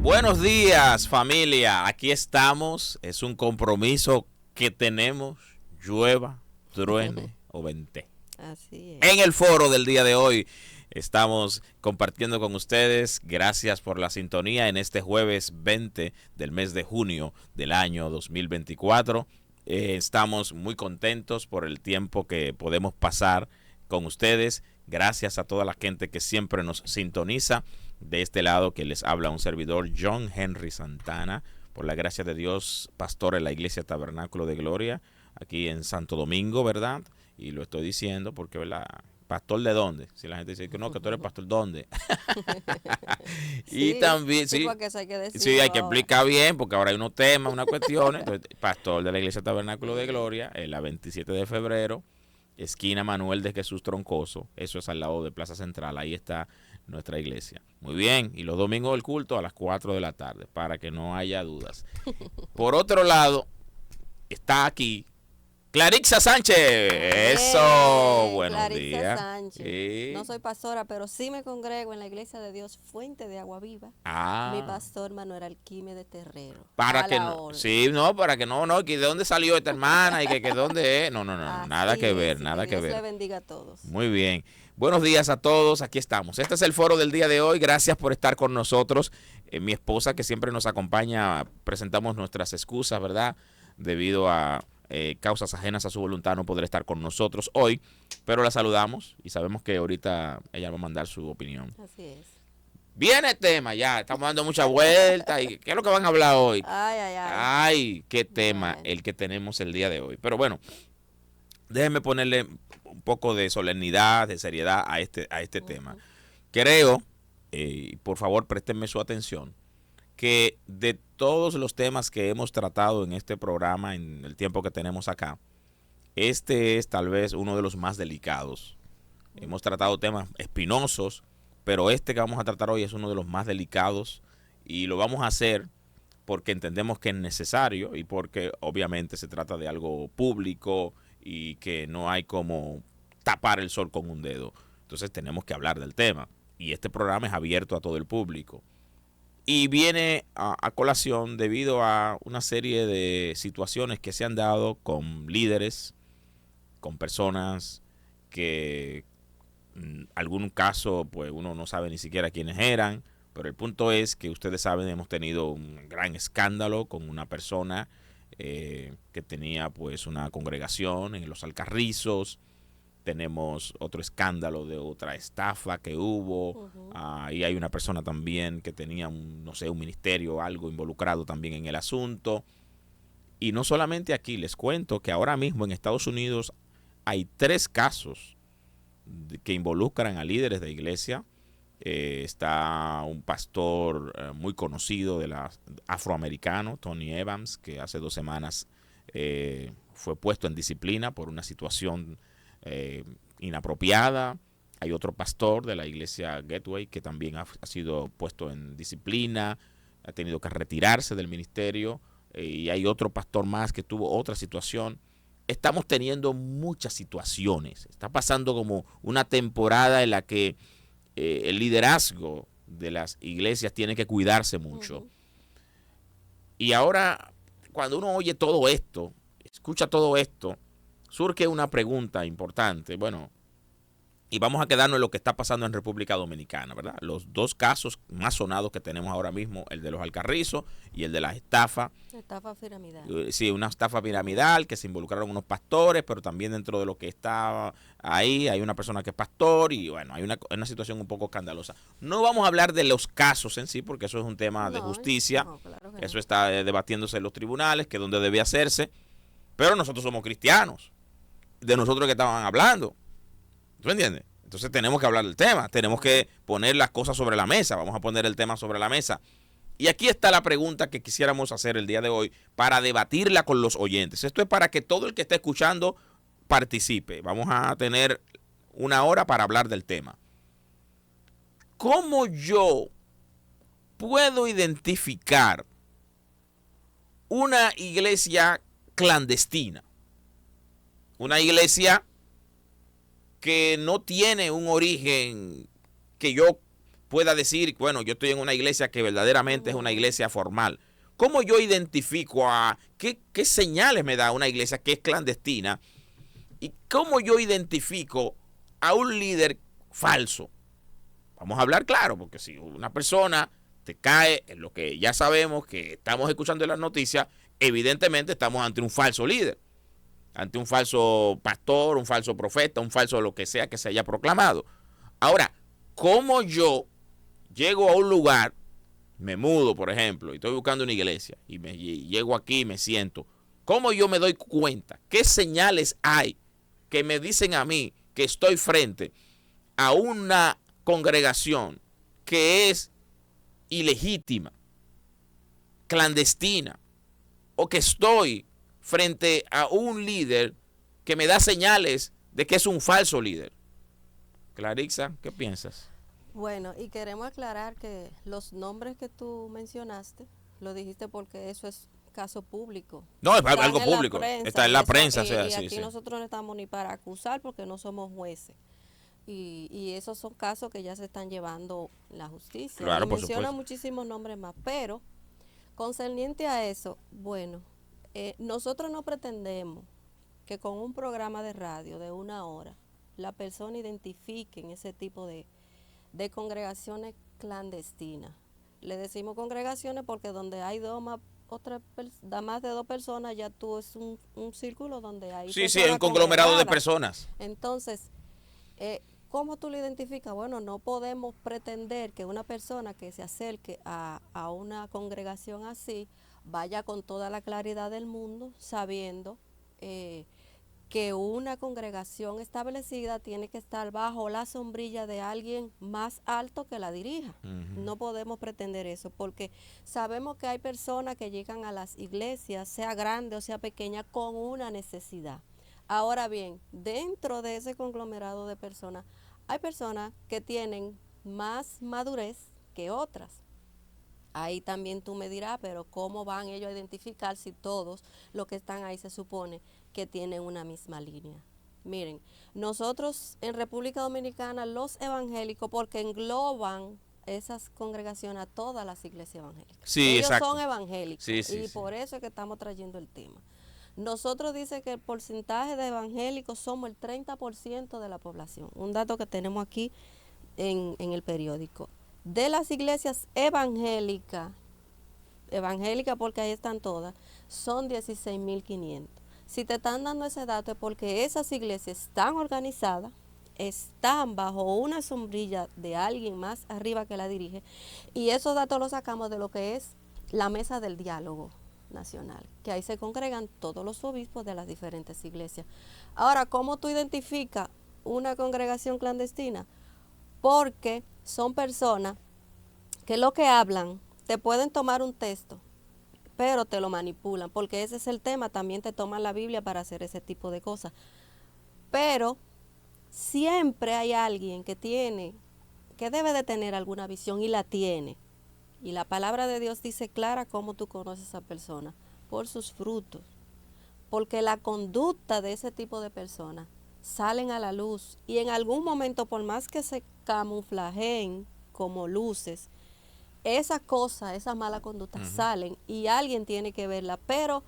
Buenos días, familia. Aquí estamos. Es un compromiso que tenemos, llueva, truene o vente. Así En es. el foro del día de hoy estamos compartiendo con ustedes. Gracias por la sintonía en este jueves 20 del mes de junio del año 2024. Estamos muy contentos por el tiempo que podemos pasar con ustedes. Gracias a toda la gente que siempre nos sintoniza. De este lado que les habla un servidor, John Henry Santana, por la gracia de Dios, pastor en la Iglesia Tabernáculo de Gloria, aquí en Santo Domingo, ¿verdad? Y lo estoy diciendo porque, ¿verdad? ¿Pastor de dónde? Si la gente dice que no, que tú eres pastor, ¿dónde? Y Sí, también, sí, sí, porque eso hay que sí, decirlo hay que ahora. explicar bien, porque ahora hay unos temas, unas cuestiones. Entonces, pastor de la Iglesia Tabernáculo de Sí. Gloria, en la 27 de febrero, esquina Manuel de Jesús Troncoso, eso es al lado de Plaza Central, ahí está nuestra iglesia. Muy bien, y los domingos el culto a las 4 de la tarde, para que no haya dudas. Por otro lado, está aquí Clarixa Sánchez. Eso, buenos Clarissa días. Sánchez. No Sí. soy pastora, pero sí me congrego en la Iglesia de Dios Fuente de Agua Viva. Mi Ah, pastor Manuel Alquímedes Terrero. para A que la no, orden. sí, no, para que no, que de dónde salió esta hermana y que dónde es. No, no, no, no, nada que Así ver, es, y que nada que Dios le ver. bendiga a todos. Muy bien. Buenos días a todos, aquí estamos. Este es el foro del día de hoy. Gracias por estar con nosotros. Mi esposa que siempre nos acompaña, presentamos nuestras excusas, ¿verdad? Debido a causas ajenas a su voluntad no poder estar con nosotros hoy, pero la saludamos y sabemos que ahorita ella va a mandar su opinión. Así es. Viene el tema, ya, estamos dando mucha vuelta. ¿Y qué es lo que van a hablar hoy? Ay, ay, ay. Ay, qué tema Bueno. el que tenemos el día de hoy. Pero bueno, déjenme ponerle un poco de solemnidad, de seriedad a este tema. Ujú. Creo, por favor préstenme su atención, que de todos los temas que hemos tratado en este programa, en el tiempo que tenemos acá, este es tal vez uno de los más delicados. Hemos tratado temas espinosos, pero este que vamos a tratar hoy es uno de los más delicados y lo vamos a hacer porque entendemos que es necesario y porque obviamente se trata de algo público y que no hay como tapar el sol con un dedo. Entonces tenemos que hablar del tema y este programa es abierto a todo el público. Y viene a colación debido a una serie de situaciones que se han dado con líderes, con personas que algún caso pues uno no sabe ni siquiera quiénes eran, pero el punto es que ustedes saben, hemos tenido un gran escándalo con una persona que tenía pues una congregación en los Alcarrizos. Tenemos otro escándalo de otra estafa que hubo. Ujú. Y hay una persona también que tenía no sé, un ministerio o algo involucrado también en el asunto. Y no solamente aquí, les cuento que ahora mismo en Estados Unidos hay 3 casos que involucran a líderes de iglesia. Está un pastor muy conocido de la afroamericano, Tony Evans, que hace 2 semanas fue puesto en disciplina por una situación inapropiada. Hay otro pastor de la iglesia Gateway que también ha sido puesto en disciplina, ha tenido que retirarse del ministerio, y hay otro pastor más que tuvo otra situación. Estamos teniendo muchas situaciones. Está pasando como una temporada en la que el liderazgo de las iglesias tiene que cuidarse mucho. Ujú. Y ahora, cuando uno oye todo esto, escucha todo esto, surge una pregunta importante. Bueno, y vamos a quedarnos en lo que está pasando en República Dominicana, ¿verdad? Los 2 casos más sonados que tenemos ahora mismo, el de los Alcarrizos y el de las estafas. Estafa piramidal. Sí, una estafa piramidal que se involucraron unos pastores, pero también dentro de lo que está ahí hay una persona que es pastor y bueno, hay una situación un poco escandalosa. No vamos a hablar de los casos en sí, porque eso es un tema de No, justicia, no, claro que eso no. está debatiéndose en los tribunales, que es donde debe hacerse, pero nosotros somos cristianos, de nosotros que estaban hablando, ¿tú entiendes? Entonces tenemos que hablar del tema, tenemos Claro. que poner las cosas sobre la mesa, vamos a poner el tema sobre la mesa. Y aquí está la pregunta que quisiéramos hacer el día de hoy para debatirla con los oyentes. Esto es para que todo el que esté escuchando participe. Vamos a tener 1 hora para hablar del tema. ¿Cómo yo puedo identificar una iglesia clandestina? Una iglesia que no tiene un origen que yo pueda decir, bueno, yo estoy en una iglesia que verdaderamente es una iglesia formal. ¿Cómo yo identifico qué señales me da una iglesia que es clandestina? ¿Y cómo yo identifico a un líder falso? Vamos a hablar claro, porque si una persona te cae en lo que ya sabemos que estamos escuchando en las noticias, evidentemente estamos ante un falso líder, ante un falso pastor, un falso profeta, un falso lo que sea que se haya proclamado. Ahora, ¿cómo yo llego a un lugar, me mudo, por ejemplo, y estoy buscando una iglesia, y llego aquí y me siento? ¿Cómo yo me doy cuenta? ¿Qué señales hay que me dicen a mí que estoy frente a una congregación que es ilegítima, clandestina, o que estoy frente a un líder que me da señales de que es un falso líder? Claritza, ¿qué piensas? Bueno, y queremos aclarar que los nombres que tú mencionaste, lo dijiste porque eso es caso público. No, es algo público, está en la prensa. Y aquí nosotros no estamos ni para acusar porque no somos jueces. Y esos son casos que ya se están llevando la justicia. Claro, y menciona muchísimos nombres más, pero concerniente a eso, bueno, nosotros no pretendemos que con un programa de radio de 1 hora la persona identifique en ese tipo de congregaciones clandestinas. Le decimos congregaciones porque donde hay más de 2 personas, ya tú es un círculo donde hay sí, es un conglomerado de personas. Entonces, ¿cómo tú lo identificas? Bueno, no podemos pretender que una persona que se acerque a una congregación así vaya con toda la claridad del mundo, sabiendo que una congregación establecida tiene que estar bajo la sombrilla de alguien más alto que la dirija. No podemos pretender eso, porque sabemos que hay personas que llegan a las iglesias, sea grande o sea pequeña, con una necesidad. Ahora bien, dentro de ese conglomerado de personas, hay personas que tienen más madurez que otras. Ahí también tú me dirás, pero ¿cómo van ellos a identificar si todos los que están ahí se supone que tienen una misma línea? Miren, nosotros en República Dominicana, los evangélicos, porque engloban esas congregaciones a todas las iglesias evangélicas. Sí, ellos exacto. son evangélicos, sí. Por eso es que estamos trayendo el tema. Nosotros dice que el porcentaje de evangélicos somos el 30% de la población. Un dato que tenemos aquí en el periódico. De las iglesias evangélicas porque ahí están todas, son 16.500. Si te están dando ese dato es porque esas iglesias están organizadas, están bajo una sombrilla de alguien más arriba que la dirige, y esos datos los sacamos de lo que es la mesa del diálogo nacional, que ahí se congregan todos los obispos de las diferentes iglesias. Ahora, ¿cómo tú identificas una congregación clandestina? Porque son personas que lo que hablan, te pueden tomar un texto, pero te lo manipulan, porque ese es el tema, también te toman la Biblia para hacer ese tipo de cosas. Pero siempre hay alguien que debe de tener alguna visión y la tiene. Y la palabra de Dios dice clara cómo tú conoces a esa persona, por sus frutos. Porque la conducta de ese tipo de personas salen a la luz y en algún momento, por más que se camuflajen como luces, esas cosas, esas malas conductas salen y alguien tiene que verla. Pero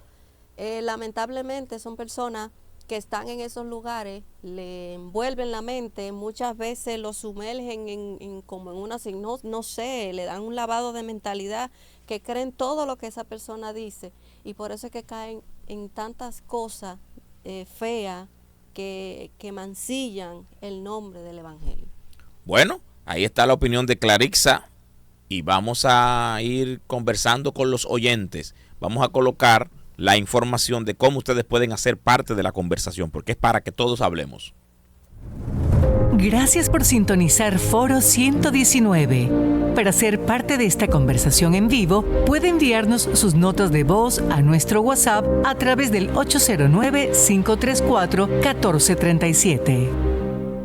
lamentablemente son personas que están en esos lugares, le envuelven la mente, muchas veces lo sumergen como en una, no sé, le dan un lavado de mentalidad, que creen todo lo que esa persona dice, y por eso es que caen en tantas cosas feas que mancillan el nombre del evangelio. Bueno, ahí está la opinión de Claritza, y vamos a ir conversando con los oyentes. Vamos a colocar la información de cómo ustedes pueden hacer parte de la conversación, porque es para que todos hablemos. Gracias por sintonizar Foro 119. Para ser parte de esta conversación en vivo, puede enviarnos sus notas de voz a nuestro WhatsApp a través del 809-534-1437.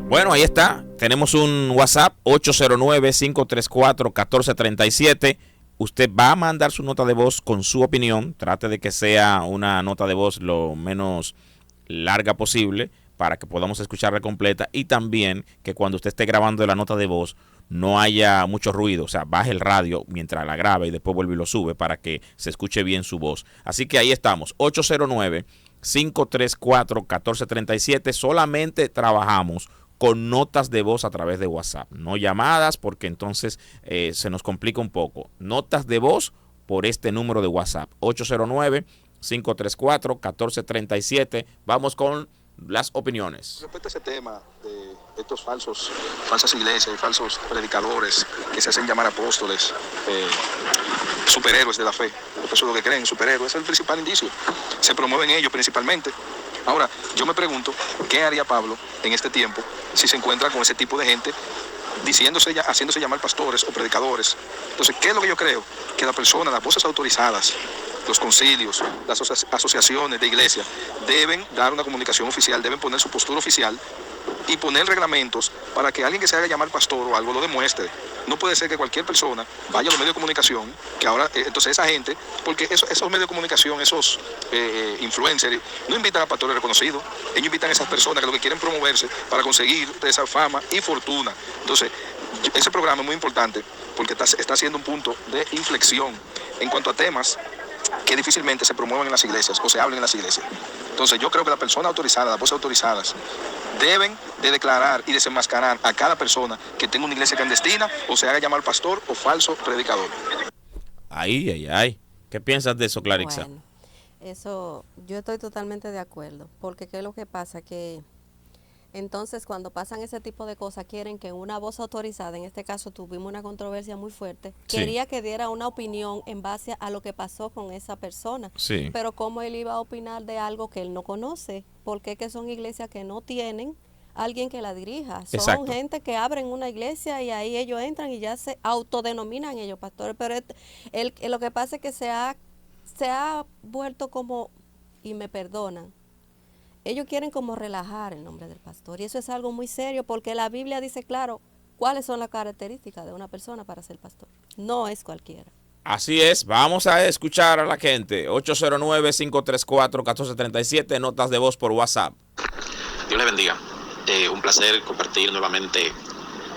Bueno, ahí está. Tenemos un WhatsApp, 809-534-1437. Usted va a mandar su nota de voz con su opinión. Trate de que sea una nota de voz lo menos larga posible para que podamos escucharla completa, y también que cuando usted esté grabando la nota de voz no haya mucho ruido, o sea, baje el radio mientras la graba y después vuelve y lo sube para que se escuche bien su voz. Así que ahí estamos, 809-534-1437. Solamente trabajamos con notas de voz a través de WhatsApp, no llamadas, porque entonces se nos complica un poco. Notas de voz por este número de WhatsApp, 809-534-1437. Vamos con las opiniones. Respecto a ese tema de estos falsas iglesias, falsos predicadores que se hacen llamar apóstoles, superhéroes de la fe, eso es lo que creen, superhéroes, ese es el principal indicio. Se promueven ellos principalmente. Ahora, yo me pregunto, ¿qué haría Pablo en este tiempo si se encuentra con ese tipo de gente haciéndose llamar pastores o predicadores? Entonces, ¿qué es lo que yo creo? Que la persona, las voces autorizadas, los concilios, las asociaciones de iglesia deben dar una comunicación oficial, deben poner su postura oficial y poner reglamentos para que alguien que se haga llamar pastor o algo lo demuestre. No puede ser que cualquier persona vaya a los medios de comunicación, que ahora, entonces esa gente, porque esos medios de comunicación, esos influencers, no invitan a pastores reconocidos, ellos invitan a esas personas que lo que quieren promoverse para conseguir esa fama y fortuna. Entonces, ese programa es muy importante porque está haciendo un punto de inflexión en cuanto a temas que difícilmente se promueven en las iglesias o se hablen en las iglesias. Entonces yo creo que las personas autorizadas, las voces autorizadas, deben de declarar y desenmascarar a cada persona que tenga una iglesia clandestina o se haga llamar pastor o falso predicador. Ay. ¿Qué piensas de eso, Clarixa? Bueno, eso yo estoy totalmente de acuerdo, porque ¿qué es lo que pasa? Que entonces cuando pasan ese tipo de cosas quieren que una voz autorizada, en este caso tuvimos una controversia muy fuerte, Sí. quería que diera una opinión en base a lo que pasó con esa persona. Sí. Pero ¿cómo él iba a opinar de algo que él no conoce? Porque es que son iglesias que no tienen alguien que la dirija. Son Exacto. gente que abren una iglesia y ahí ellos entran y ya se autodenominan ellos pastores. Pero lo que pasa es que se ha vuelto como, y me perdonan, ellos quieren como relajar el nombre del pastor, y eso es algo muy serio porque la Biblia dice claro cuáles son las características de una persona para ser pastor. No es cualquiera. Así es, vamos a escuchar a la gente. 809-534-1437, notas de voz por WhatsApp. Dios le bendiga. Un placer compartir nuevamente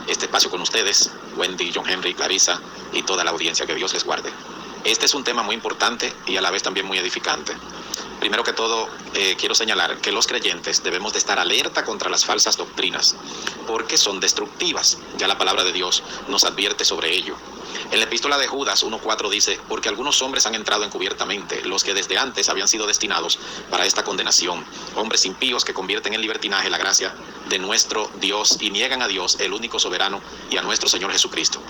este espacio con ustedes, Wendy, John Henry, Clarisa y toda la audiencia, que Dios les guarde. Este es un tema muy importante y a la vez también muy edificante. Primero que todo, quiero señalar que los creyentes debemos de estar alerta contra las falsas doctrinas, porque son destructivas. Ya la palabra de Dios nos advierte sobre ello. En la epístola de Judas 1:4 dice: porque algunos hombres han entrado encubiertamente, los que desde antes habían sido destinados para esta condenación, hombres impíos que convierten en libertinaje la gracia de nuestro Dios y niegan a Dios, el único soberano, y a nuestro Señor Jesucristo.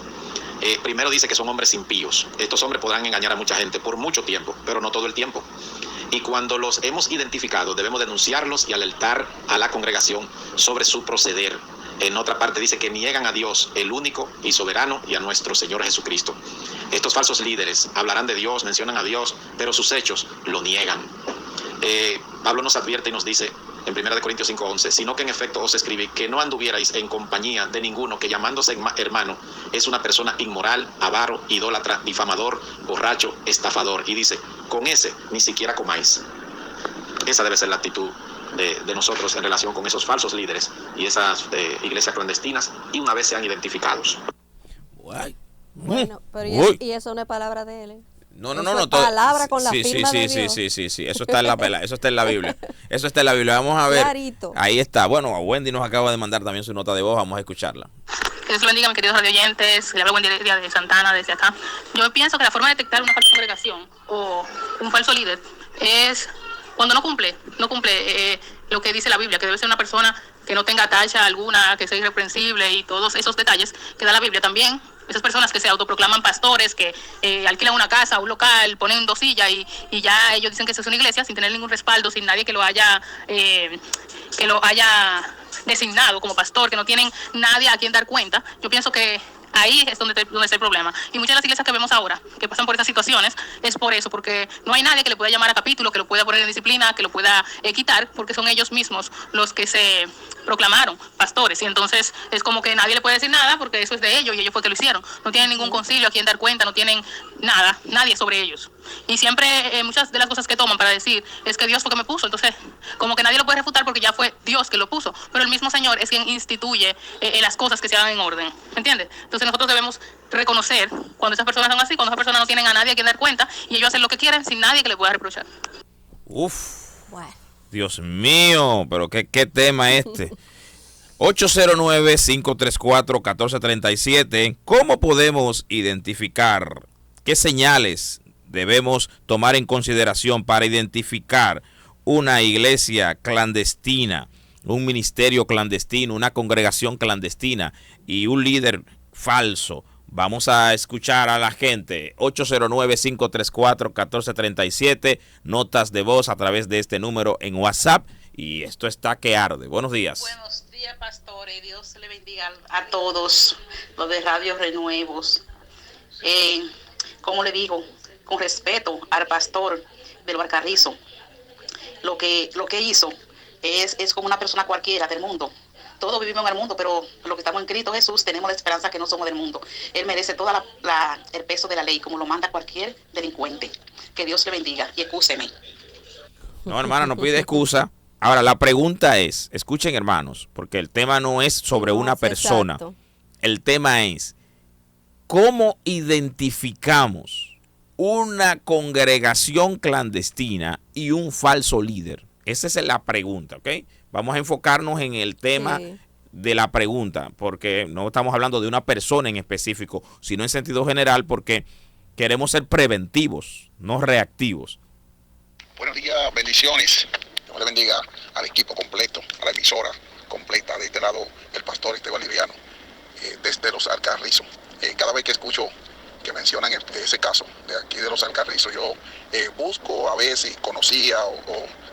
Primero dice que son hombres impíos. Estos hombres podrán engañar a mucha gente por mucho tiempo, pero no todo el tiempo. Y cuando los hemos identificado, debemos denunciarlos y alertar a la congregación sobre su proceder. En otra parte dice que niegan a Dios, el único y soberano, y a nuestro Señor Jesucristo. Estos falsos líderes hablarán de Dios, mencionan a Dios, pero sus hechos lo niegan. Pablo nos advierte y nos dice en 1 Corintios 5:11, sino que en efecto os escribí que no anduvierais en compañía de ninguno que llamándose hermano es una persona inmoral, avaro, idólatra, difamador, borracho, estafador. Y dice, con ese ni siquiera comáis. Esa debe ser la actitud de nosotros en relación con esos falsos líderes y esas iglesias clandestinas, y una vez sean identificados. Bueno, pero y eso no es palabra de él, ¿eh? No. Palabra con la firma de Dios. Sí. Eso está en la Biblia. Eso está en la Biblia. Vamos a ver. Clarito. Ahí está. Bueno, Wendy nos acaba de mandar también su nota de voz. Vamos a escucharla. Que Dios bendiga, mis queridos radioyentes. Le hablo Wendy de Santana desde acá. Yo pienso que la forma de detectar una falsa congregación o un falso líder es cuando no cumple lo que dice la Biblia, que debe ser una persona que no tenga tacha alguna, que sea irreprensible y todos esos detalles que da la Biblia. También esas personas que se autoproclaman pastores, que alquilan una casa, un local, ponen 2 sillas y ya ellos dicen que eso es una iglesia sin tener ningún respaldo, sin nadie que lo haya designado como pastor, que no tienen nadie a quien dar cuenta. Yo pienso que ahí es donde está el problema. Y muchas de las iglesias que vemos ahora, que pasan por estas situaciones, es por eso, porque no hay nadie que le pueda llamar a capítulo, que lo pueda poner en disciplina, que lo pueda quitar, porque son ellos mismos los que se proclamaron pastores. Y entonces es como que nadie le puede decir nada, porque eso es de ellos y ellos fue que lo hicieron. No tienen ningún concilio a quien dar cuenta, no tienen nada, nadie sobre ellos. Y siempre muchas de las cosas que toman para decir es que Dios fue que me puso. Entonces, como que nadie lo puede refutar porque ya fue Dios que lo puso. Pero el mismo Señor es quien instituye las cosas que se hagan en orden. ¿Me entiendes? Entonces nosotros debemos reconocer cuando esas personas son así, cuando esas personas no tienen a nadie a quien dar cuenta y ellos hacen lo que quieren sin nadie que le pueda reprochar. Uf. Bueno. Dios mío, pero qué tema este. 809-534-1437. ¿Cómo podemos identificar qué señales debemos tomar en consideración para identificar una iglesia clandestina, un ministerio clandestino, una congregación clandestina y un líder falso? Vamos a escuchar a la gente. 809-534-1437. Notas de voz a través de este número en WhatsApp. Y esto está que arde. Buenos días. Buenos días, pastores. Dios le bendiga a todos los de Radio Renuevos. Como le digo, con respeto al pastor del Alcarrizo, lo que hizo es como una persona cualquiera del mundo. Todos vivimos en el mundo, pero los que estamos en Cristo Jesús tenemos la esperanza que no somos del mundo. Él merece todo el peso de la ley, como lo manda cualquier delincuente. Que Dios le bendiga y excúseme. No, hermana, no pide excusa. Ahora, la pregunta es, escuchen, hermanos, porque el tema no es sobre una persona. Exacto. El tema es, ¿cómo identificamos una congregación clandestina y un falso líder? Esa es la pregunta, ¿ok? Vamos a enfocarnos en el tema de la pregunta, porque no estamos hablando de una persona en específico, sino en sentido general, porque queremos ser preventivos, no reactivos. Buenos días, bendiciones. Dios le bendiga al equipo completo, a la emisora completa. De este lado, el pastor Esteban Liviano, desde Los Alcarrizos. Cada vez que escucho que mencionan ese caso de aquí de Los Alcarrizos, yo busco a ver si conocía o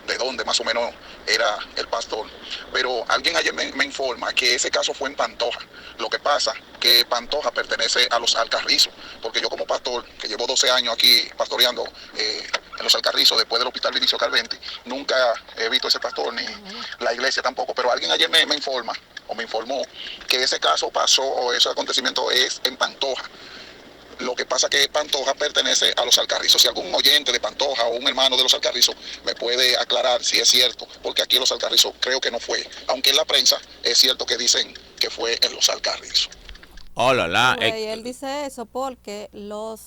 de dónde más o menos era el pastor. Pero alguien ayer me informa que ese caso fue en Pantoja. Lo que pasa que Pantoja pertenece a Los Alcarrizos, porque yo como pastor, que llevo 12 años aquí pastoreando en Los Alcarrizos, después del Hospital Vinicio Calventi, nunca he visto ese pastor ni la iglesia tampoco. Pero alguien ayer me informa o me informó que ese caso pasó o ese acontecimiento es en Pantoja. Lo que pasa que Pantoja pertenece a Los Alcarrizos. Si algún oyente de Pantoja o un hermano de Los Alcarrizos me puede aclarar si es cierto, porque aquí en Los Alcarrizos creo que no fue, aunque en la prensa es cierto que dicen que fue en Los Alcarrizos. Hola, Y él dice eso porque los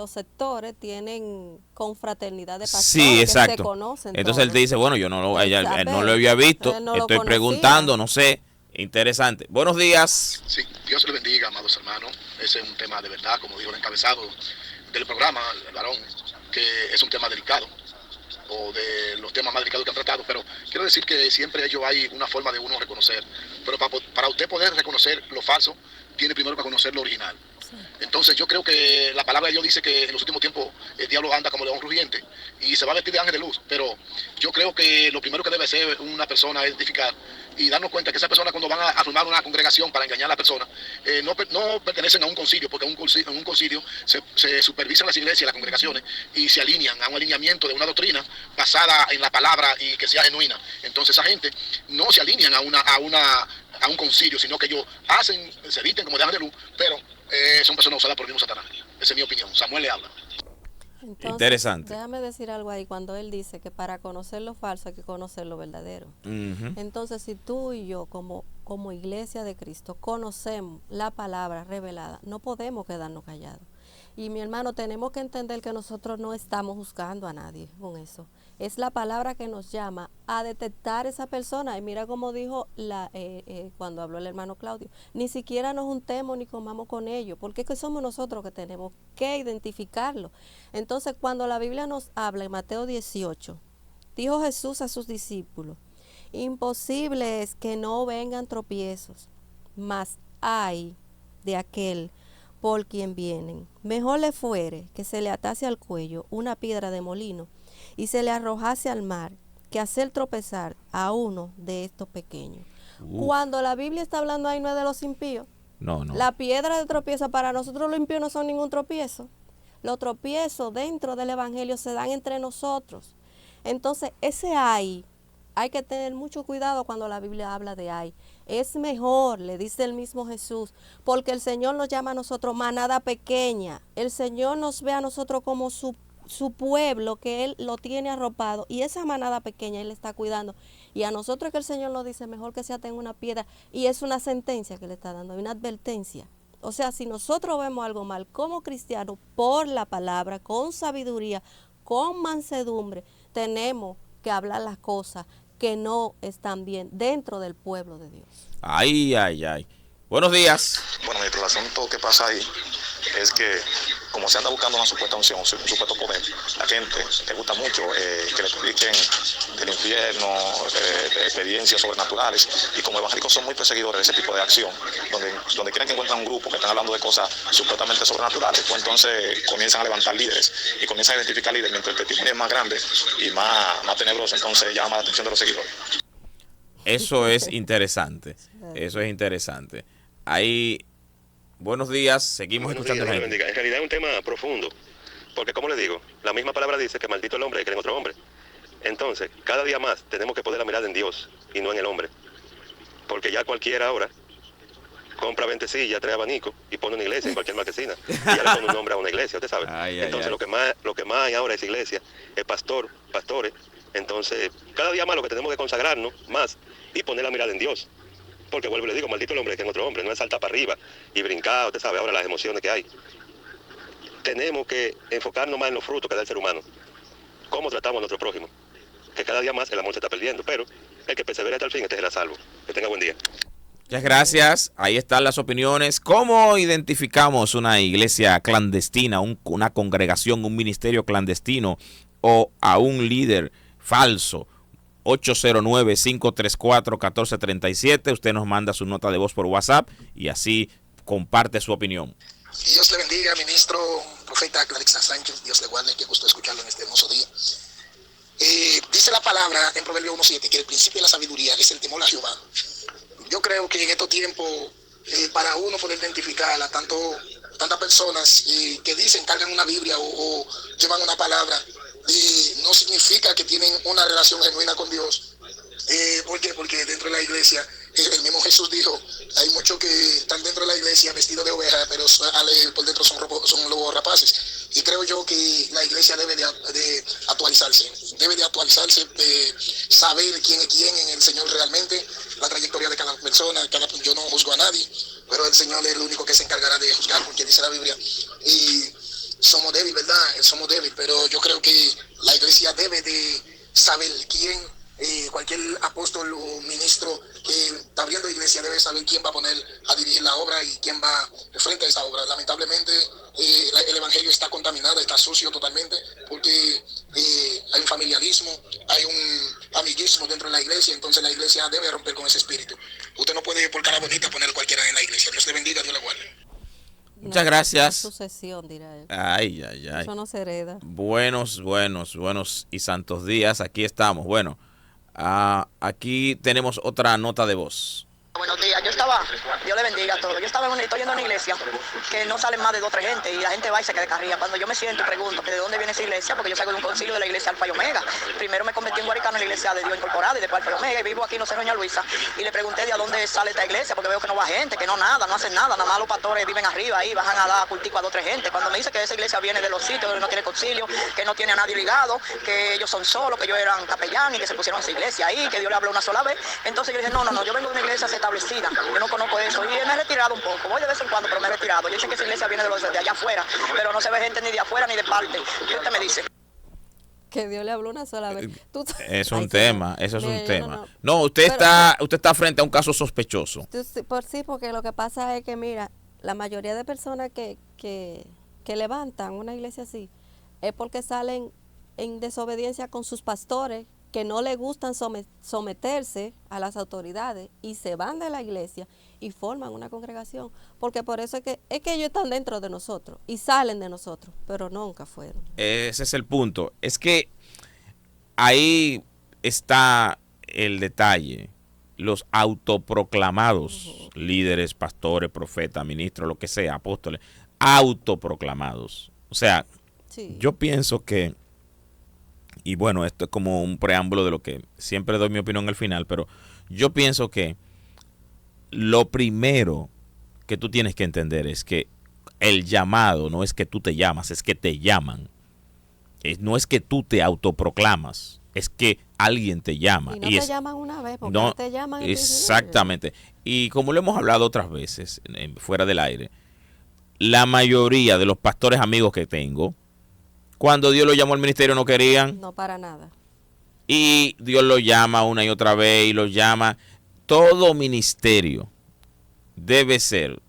sectores tienen confraternidad de pastores, sí, exacto, que se conocen. Entonces él te dice, bueno, yo no él no lo había visto, no estoy preguntando, no sé. Interesante. Buenos días. Sí, Dios le bendiga, amados hermanos. Ese es un tema de verdad, como dijo el encabezado del programa, el varón, que es un tema delicado, o de los temas más delicados que han tratado, pero quiero decir que siempre ello hay una forma de uno reconocer, pero para usted poder reconocer lo falso, tiene primero que conocer lo original. Entonces yo creo que la palabra de Dios dice que en los últimos tiempos el diablo anda como león rugiente y se va a vestir de ángel de luz, pero yo creo que lo primero que debe hacer una persona es identificar y darnos cuenta que esas personas cuando van a formar una congregación para engañar a la persona, no pertenecen a un concilio, porque en un concilio se supervisan las iglesias y las congregaciones y se alinean a un alineamiento de una doctrina basada en la palabra y que sea genuina. Entonces esa gente no se alinean a un concilio, sino que ellos se visten como de ángel de luz, pero son personas usadas por el mismo Satanás. Esa es mi opinión. Samuel le habla. Entonces, interesante. Déjame decir algo ahí. Cuando él dice que para conocer lo falso hay que conocer lo verdadero. Entonces, si tú y yo como iglesia de Cristo conocemos la palabra revelada, no podemos quedarnos callados. Y mi hermano, tenemos que entender que nosotros no estamos juzgando a nadie con eso. Es la palabra que nos llama a detectar esa persona. Y mira cómo dijo cuando habló el hermano Claudio, ni siquiera nos juntemos ni comamos con ellos, porque es que somos nosotros que tenemos que identificarlo. Entonces, cuando la Biblia nos habla en Mateo 18, dijo Jesús a sus discípulos, imposible es que no vengan tropiezos, mas hay de aquel por quien vienen. Mejor le fuere que se le atase al cuello una piedra de molino y se le arrojase al mar, que hacer tropezar a uno de estos pequeños. Cuando la Biblia está hablando ahí no es de los impíos. No. La piedra de tropiezo para nosotros los impíos no son ningún tropiezo. Los tropiezos dentro del evangelio se dan entre nosotros. Entonces, ese hay que tener mucho cuidado cuando la Biblia habla de hay. Es mejor, le dice el mismo Jesús, porque el Señor nos llama a nosotros manada pequeña. El Señor nos ve a nosotros como su su pueblo, que Él lo tiene arropado, y esa manada pequeña Él le está cuidando. Y a nosotros que el Señor nos dice, mejor que se aten una piedra, y es una sentencia que le está dando, una advertencia. O sea, si nosotros vemos algo mal como cristianos, por la palabra, con sabiduría, con mansedumbre, tenemos que hablar las cosas que no están bien dentro del pueblo de Dios. Ay, ay, ay. Buenos días. Bueno, el asunto que pasa ahí es que, como se anda buscando una supuesta unción, un supuesto poder, la gente le gusta mucho que le publiquen del infierno, de experiencias sobrenaturales, y como evangélicos son muy perseguidores de ese tipo de acción, donde quieren que encuentren un grupo que están hablando de cosas supuestamente sobrenaturales, pues entonces comienzan a levantar líderes y comienzan a identificar líderes, mientras el testimonio es más grande y más tenebroso, entonces llama la atención de los seguidores. Eso es interesante. Eso es interesante. Ahí, buenos días, seguimos escuchando. Dios bendiga. En realidad es un tema profundo, porque como le digo, la misma palabra dice que maldito el hombre que en otro hombre. Entonces, cada día más tenemos que poner la mirada en Dios y no en el hombre, porque ya cualquiera ahora compra 20 sillas, 3 abanicos y pone una iglesia en cualquier marquesina y ya le pone un nombre a una iglesia, usted sabe. Entonces, lo que más hay ahora es iglesia, es pastores. Entonces, cada día más lo que tenemos que consagrarnos más y poner la mirada en Dios. Porque vuelvo y le digo, maldito el hombre que en otro hombre, no es saltar para arriba y brincar, usted sabe ahora las emociones que hay. Tenemos que enfocarnos más en los frutos que da el ser humano. Cómo tratamos a nuestro prójimo. Que cada día más el amor se está perdiendo, pero el que persevere hasta el fin, este será salvo. Que tenga buen día. Muchas gracias. Ahí están las opiniones. ¿Cómo identificamos una iglesia clandestina, una congregación, un ministerio clandestino o a un líder falso? 809-534-1437. Usted nos manda su nota de voz por WhatsApp y así comparte su opinión. Dios le bendiga, ministro, profeta Clarissa Sánchez. Dios le guarde, qué gusto escucharlo en este hermoso día. Dice la palabra en Proverbios 1:7 que el principio de la sabiduría es el temor a Jehová. Yo creo que en estos tiempos, para uno poder identificar a tantas personas que dicen, cargan una Biblia o llevan una palabra, no significa que tienen una relación genuina con Dios. ¿Por qué? Porque dentro de la iglesia, el mismo Jesús dijo, hay muchos que están dentro de la iglesia vestidos de oveja, pero por dentro son lobos rapaces. Y creo yo que la iglesia debe de actualizarse, saber quién es quién en el Señor realmente, la trayectoria de cada persona. Yo no juzgo a nadie, pero el Señor es el único que se encargará de juzgar, porque dice la Biblia. Y somos débiles, ¿verdad? Somos débiles, pero yo creo que la iglesia debe de saber quién, cualquier apóstol o ministro que está abriendo iglesia debe saber quién va a poner a dirigir la obra y quién va frente a esa obra. Lamentablemente el evangelio está contaminado, está sucio totalmente, porque hay un familiarismo, hay un amiguismo dentro de la iglesia. Entonces la iglesia debe romper con ese espíritu. Usted no puede por cara bonita poner cualquiera en la iglesia. Dios le bendiga, Dios le guarde. Muchas gracias. Sucesión, dirá él. Ay. Eso no se hereda. Buenos y santos días. Aquí estamos. Bueno, aquí tenemos otra nota de voz. Buenos días, Dios le bendiga a todos. Estoy yendo a una iglesia que no salen más de 2 o 3 gente y la gente va y se queda carrilla. Cuando yo me siento y pregunto que de dónde viene esa iglesia, porque yo salgo de un concilio de la iglesia Alfa y Omega. Primero me convertí en Guaricano en la iglesia de Dios Incorporada y después Alfa y Omega, y vivo aquí en Doña Luisa. Y le pregunté de dónde sale esta iglesia, porque veo que no va gente, que no hacen nada, nada más los pastores viven arriba y bajan a dar cultico a 2 o 3 gente. Cuando me dice que esa iglesia viene de los sitios, que no tiene concilio, que no tiene a nadie ligado, que ellos son solos, que ellos eran capellán y que se pusieron a esa iglesia ahí, que Dios le habló una sola vez. Entonces yo dije, no, yo vengo de una iglesia establecida, yo no conozco eso, y me he retirado un poco, voy de vez en cuando, pero me he retirado. Yo sé que esa iglesia viene de allá afuera, pero no se ve gente ni de afuera ni de parte. ¿Qué usted me dice? Que Dios le habló una sola vez. Es un tema, eso es un tema. No, usted está frente a un caso sospechoso. Sí, porque lo que pasa es que, mira, la mayoría de personas que levantan una iglesia así es porque salen en desobediencia con sus pastores, que no le gustan someterse a las autoridades y se van de la iglesia y forman una congregación, porque por eso es que ellos están dentro de nosotros y salen de nosotros, pero nunca fueron. Ese es el punto, es que ahí está el detalle. Los autoproclamados líderes, pastores, profetas, ministros, lo que sea, apóstoles, autoproclamados. O sea, sí. Yo pienso que, y bueno, esto es como un preámbulo de lo que siempre doy mi opinión al final, pero yo pienso que lo primero que tú tienes que entender es que el llamado no es que tú te llamas, es que te llaman. No es que tú te autoproclamas, es que alguien te llama. Y no te llaman una vez, porque no, te llaman. Exactamente. Y como lo hemos hablado otras veces, fuera del aire, la mayoría de los pastores amigos que tengo, cuando Dios los llamó al ministerio no querían. No, para nada. Y Dios los llama una y otra vez y los llama. Todo ministerio debe ser,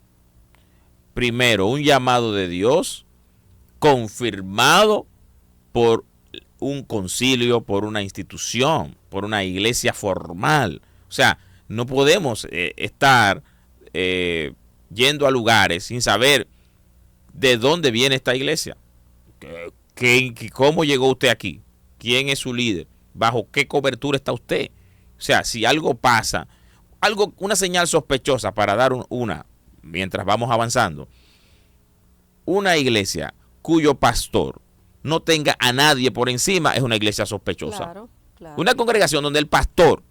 primero, un llamado de Dios confirmado por un concilio, por una institución, por una iglesia formal. O sea, no podemos estar yendo a lugares sin saber de dónde viene esta iglesia. ¿Cómo llegó usted aquí? ¿Quién es su líder? ¿Bajo qué cobertura está usted? O sea, si algo pasa, una señal sospechosa para dar mientras vamos avanzando, una iglesia cuyo pastor no tenga a nadie por encima es una iglesia sospechosa. Claro. Una congregación donde el pastor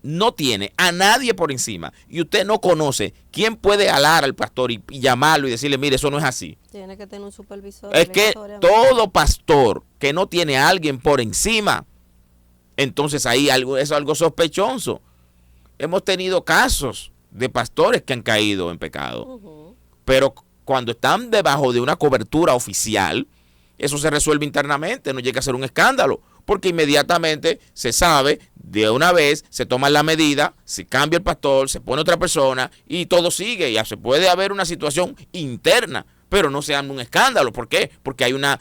no tiene a nadie por encima y usted no conoce quién puede alar al pastor y llamarlo y decirle, mire, eso no es así. Tiene que tener un supervisor. Es que todo pastor que no tiene a alguien por encima, entonces ahí es algo sospechoso. Hemos tenido casos de pastores que han caído en pecado, pero cuando están debajo de una cobertura oficial, eso se resuelve internamente, no llega a ser un escándalo, porque inmediatamente se sabe, de una vez se toma la medida, se cambia el pastor, se pone otra persona y todo sigue. Ya se puede haber una situación interna, pero no se arma un escándalo. ¿Por qué? Porque hay una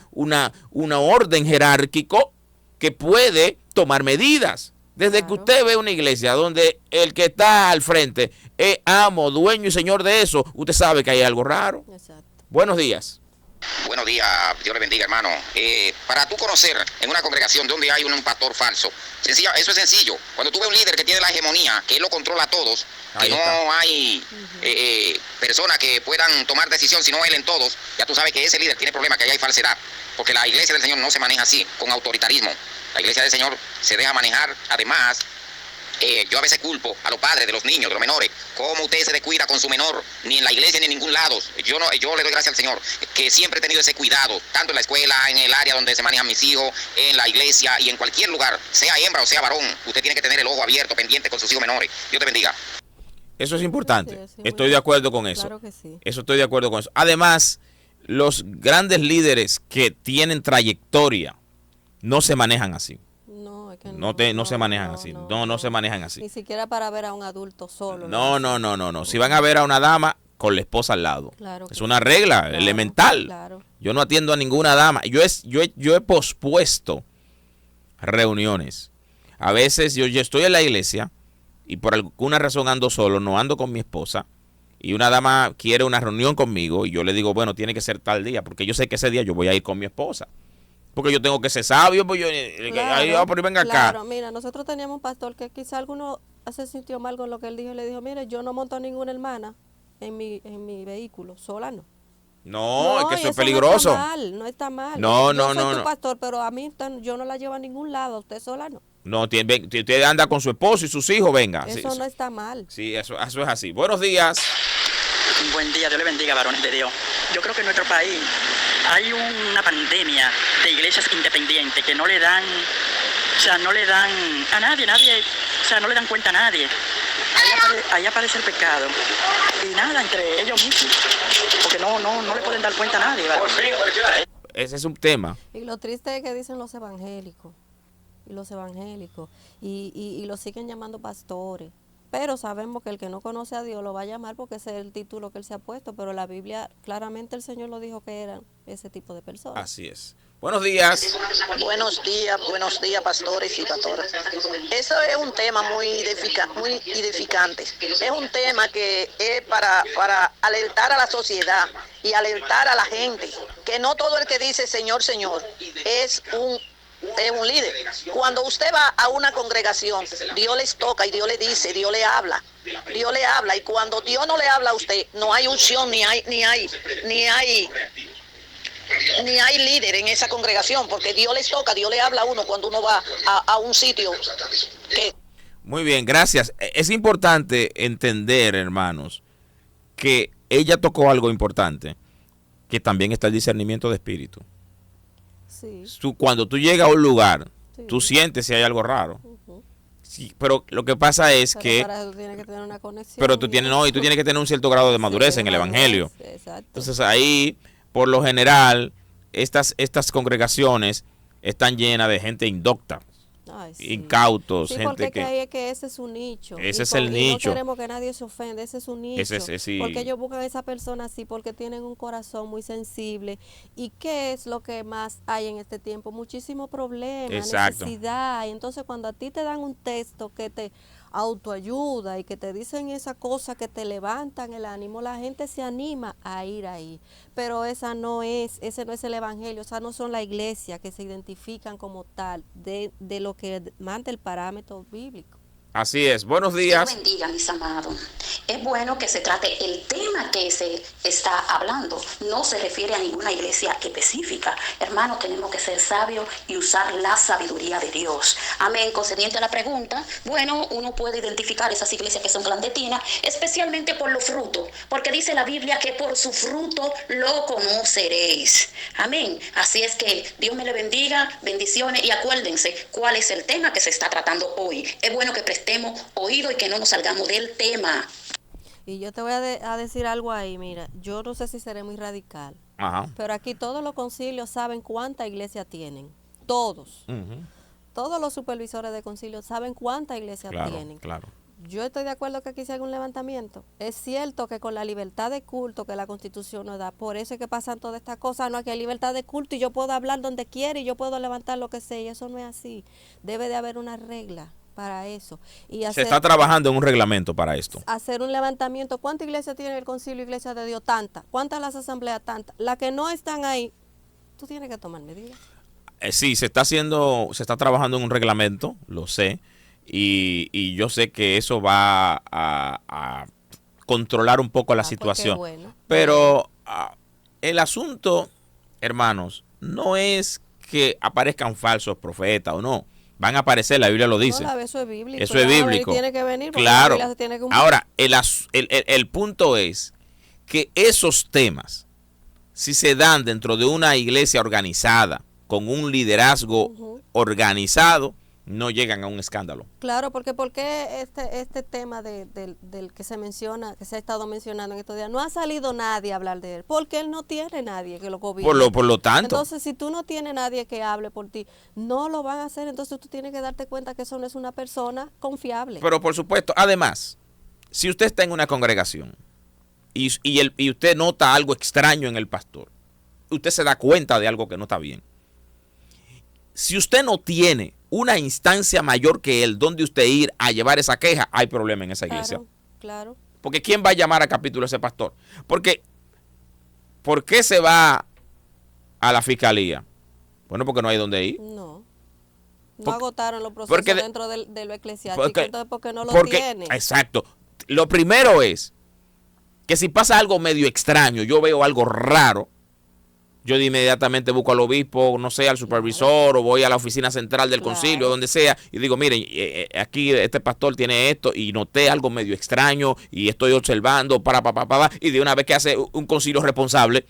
orden jerárquico que puede tomar medidas. Desde que usted ve una iglesia donde el que está al frente es amo, dueño y señor de eso, usted sabe que hay algo raro. Exacto. Buenos días. Buenos días, Dios le bendiga, hermano. Para tú conocer en una congregación donde hay un pastor falso, eso es sencillo. Cuando tú ves un líder que tiene la hegemonía, que él lo controla a todos, que no hay personas que puedan tomar decisión sino él en todos, ya tú sabes que ese líder tiene problemas, que ahí hay falsedad. Porque la iglesia del Señor no se maneja así, con autoritarismo. La iglesia del Señor se deja manejar, además. Yo a veces culpo a los padres de los niños, de los menores, cómo usted se descuida con su menor, ni en la iglesia ni en ningún lado. Yo le doy gracias al Señor, que siempre he tenido ese cuidado, tanto en la escuela, en el área donde se manejan mis hijos, en la iglesia y en cualquier lugar, sea hembra o sea varón, usted tiene que tener el ojo abierto, pendiente con sus hijos menores. Dios te bendiga. Eso es importante, estoy de acuerdo con eso. Claro que sí. Eso estoy de acuerdo con eso. Además, los grandes líderes que tienen trayectoria no se manejan así. No se manejan así. No se manejan así. Ni siquiera para ver a un adulto solo. No. Si van a ver a una dama, con la esposa al lado. Claro, es una regla elemental. Claro. Yo no atiendo a ninguna dama. Yo he pospuesto reuniones. A veces yo estoy en la iglesia y por alguna razón ando solo, no ando con mi esposa, y una dama quiere una reunión conmigo y yo le digo, bueno, tiene que ser tal día, porque yo sé que ese día yo voy a ir con mi esposa. Porque yo tengo que ser sabio, pues pero venga acá. Claro, mira, nosotros teníamos un pastor que quizá alguno se sintió mal con lo que él dijo y le dijo, mire, yo no monto a ninguna hermana en mi vehículo, sola no. No, es que eso es peligroso. No está mal. No. Yo soy tu pastor, pero a mí yo no la llevo a ningún lado, usted sola no. No, usted anda con su esposo y sus hijos, venga. Eso no está mal. Sí, eso es así. Buenos días. Un buen día, Dios le bendiga, varones de Dios. Yo creo que en nuestro país hay una pandemia de iglesias independientes que no le dan a nadie, no le dan cuenta a nadie. Ahí aparece el pecado. Y nada, entre ellos mismos. Porque no le pueden dar cuenta a nadie. Ese es un tema. Y lo triste es que dicen los evangélicos. Y lo siguen llamando pastores. Pero sabemos que el que no conoce a Dios lo va a llamar porque ese es el título que él se ha puesto. Pero la Biblia, claramente el Señor lo dijo que eran ese tipo de personas. Así es. Buenos días. Buenos días, pastores y pastoras. Eso es un tema muy edificante. Es un tema que es para alertar a la sociedad y alertar a la gente. Que no todo el que dice Señor, Señor es un líder. Cuando usted va a una congregación, Dios les toca y Dios le dice, Dios le habla, y cuando Dios no le habla a usted, no hay unción, ni hay líder en esa congregación, porque Dios les toca, Dios le habla a uno cuando uno va a un sitio que... Muy bien, gracias. Es importante entender, hermanos, que ella tocó algo importante, que también está el discernimiento de espíritu. Sí. Cuando tú llegas a un lugar, Sí. tú sientes si hay algo raro. Sí, pero lo que pasa es Pero que... para eso tú tienes que tener una conexión. Pero tú tienes, no, y tú tienes que tener un cierto grado de madurez en el Evangelio. Exacto. Entonces ahí, por lo general, estas congregaciones están llenas de gente indocta, Ay, sí. incautos, Sí, gente porque que... que ese es su nicho. Ese Y es el y nicho. No queremos que nadie se ofenda, ese es su nicho. Sí. Porque ellos buscan a esa persona así porque tienen un corazón muy sensible. ¿Y qué es lo que más hay en este tiempo? Muchísimo problema, Exacto. necesidad. Y entonces cuando a ti te dan un texto que te autoayuda y que te dicen esa cosa que te levantan el ánimo, la gente se anima a ir ahí. Pero ese no es el evangelio, esas no son la iglesia que se identifican como tal de lo que manda el parámetro bíblico. Así es. Buenos Dios días. bendiga, mis amados. Es bueno que se trate el tema que se está hablando. No se refiere a ninguna iglesia específica. Hermanos, tenemos que ser sabios y usar la sabiduría de Dios. Amén. Concerniente a la pregunta, bueno, uno puede identificar esas iglesias que son clandestinas, especialmente por los frutos, porque dice la Biblia que por su fruto lo conoceréis. Amén. Así es que Dios me le bendiga, bendiciones, y acuérdense cuál es el tema que se está tratando hoy. Es bueno que prestemos oído y que no nos salgamos del tema. Y yo te voy a decir algo ahí, mira, yo no sé si seré muy radical, Ajá. pero aquí todos los concilios saben cuánta iglesia tienen, todos. Todos los supervisores de concilio saben cuánta iglesia tienen. Claro. Yo estoy de acuerdo que aquí se haga un levantamiento. Es cierto que con la libertad de culto que la Constitución nos da, por eso es que pasan todas estas cosas. No, aquí hay libertad de culto y yo puedo hablar donde quiera y yo puedo levantar lo que sea, y eso no es así. Debe de haber una regla para eso. Y Se está trabajando en un reglamento para esto. hacer un levantamiento. ¿Cuántas iglesias tiene el Concilio Iglesia de Dios? Tantas. ¿Cuántas las asambleas? Tantas. Las que no están ahí, tú tienes que tomar medidas. Sí, se está trabajando en un reglamento, lo sé, y yo sé que eso va a controlar un poco la situación. Bueno. Pero el asunto, hermanos, no es que aparezcan falsos profetas o no. Van a aparecer, la Biblia lo dice. No, eso es bíblico. Eso es bíblico. Tiene que venir porque claro. la Biblia se tiene que cumplir. Ahora, el punto es que esos temas, si se dan dentro de una iglesia organizada, con un liderazgo organizado, no llegan a un escándalo. Claro, porque este tema del que se menciona, que se ha estado mencionando en estos días, no ha salido nadie a hablar de él, porque él no tiene nadie que lo gobierne. Por lo tanto. Entonces, si tú no tienes nadie que hable por ti, no lo van a hacer, entonces tú tienes que darte cuenta que eso no es una persona confiable. Pero por supuesto, además, si usted está en una congregación y usted nota algo extraño en el pastor, usted se da cuenta de algo que no está bien. Si usted no tiene una instancia mayor que él donde usted ir a llevar esa queja, hay problema en esa iglesia. Claro. Porque ¿quién va a llamar a capítulo a ese pastor? Porque, ¿por qué se va a la fiscalía? Bueno, porque no hay donde ir. No agotaron los procesos dentro de lo eclesiástico, entonces porque no lo tiene. Exacto. Lo primero es que si pasa algo medio extraño, yo veo algo raro, yo inmediatamente busco al obispo, no sé, al supervisor, o voy a la oficina central del concilio, donde sea, y digo, miren, aquí este pastor tiene esto, y noté algo medio extraño, y estoy observando, y de una vez que hace un concilio responsable,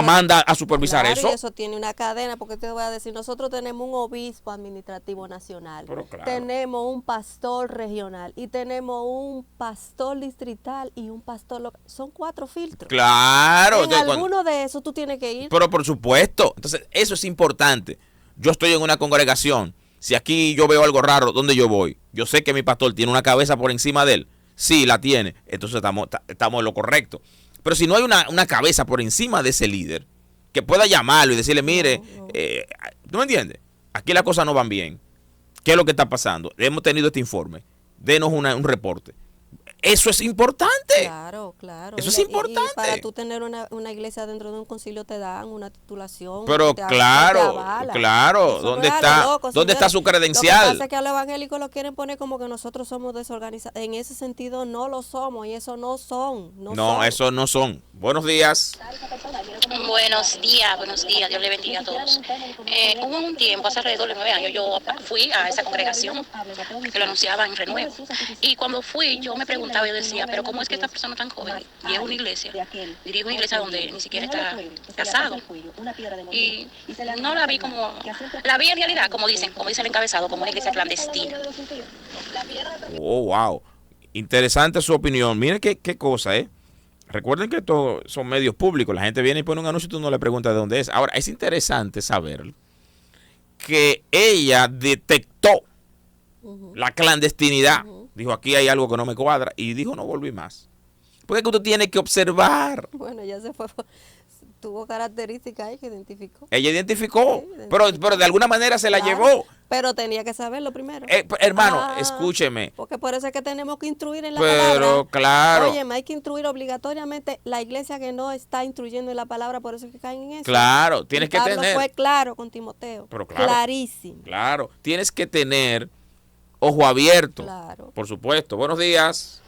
manda a supervisar eso. Y eso tiene una cadena, porque te voy a decir, nosotros tenemos un obispo administrativo nacional, tenemos un pastor regional, y tenemos un pastor distrital y un pastor local. Son 4 filtros. Claro. En alguno de esos tú tienes que ir. Pero por supuesto. Entonces, eso es importante. Yo estoy en una congregación. Si aquí yo veo algo raro, ¿dónde yo voy? Yo sé que mi pastor tiene una cabeza por encima de él. Sí, la tiene. Entonces estamos en lo correcto. Pero si no hay una cabeza por encima de ese líder que pueda llamarlo y decirle, mire, ¿tú me entiendes? Aquí las cosas no van bien. ¿Qué es lo que está pasando? Hemos tenido este informe. Denos un reporte. Eso es importante. Claro. Eso es importante. Y para tú tener una iglesia dentro de un concilio te dan una titulación. Pero claro. ¿Dónde está su credencial? Lo que pasa es que a los evangélicos lo quieren poner como que nosotros somos desorganizados. En ese sentido no lo somos y eso no son. Eso no son. Buenos días. Buenos días, Dios le bendiga a todos. Hubo un tiempo, hace alrededor de 9 años, yo fui a esa congregación que lo anunciaba en Renuevo. Y cuando fui, yo me preguntaba, yo decía, pero ¿cómo es que esta persona tan joven lleva una iglesia, dirige una iglesia donde ni siquiera está casado. Y no la vi como, la vi en realidad, como dice el encabezado, como una iglesia clandestina. Oh, wow. Interesante su opinión. Miren qué cosa, ¿eh? Recuerden que estos son medios públicos. La gente viene y pone un anuncio y tú no le preguntas de dónde es. Ahora, es interesante saber que ella detectó la clandestinidad. Dijo, aquí hay algo que no me cuadra. Y dijo, no volví más. Porque es que usted tiene que observar. Bueno, ya se fue. Tuvo características ahí que identificó. Ella identificó, sí, pero de alguna manera se la llevó. Pero tenía que saberlo primero. Hermano, escúcheme. Porque por eso es que tenemos que instruir en la palabra. Pero claro. Oye, hay que instruir obligatoriamente. La iglesia que no está instruyendo en la palabra, por eso es que caen en eso. Claro, tienes que tener. Fue claro con Timoteo. Pero claro, clarísimo. Claro, tienes que tener ojo abierto. Claro. Por supuesto. Buenos días.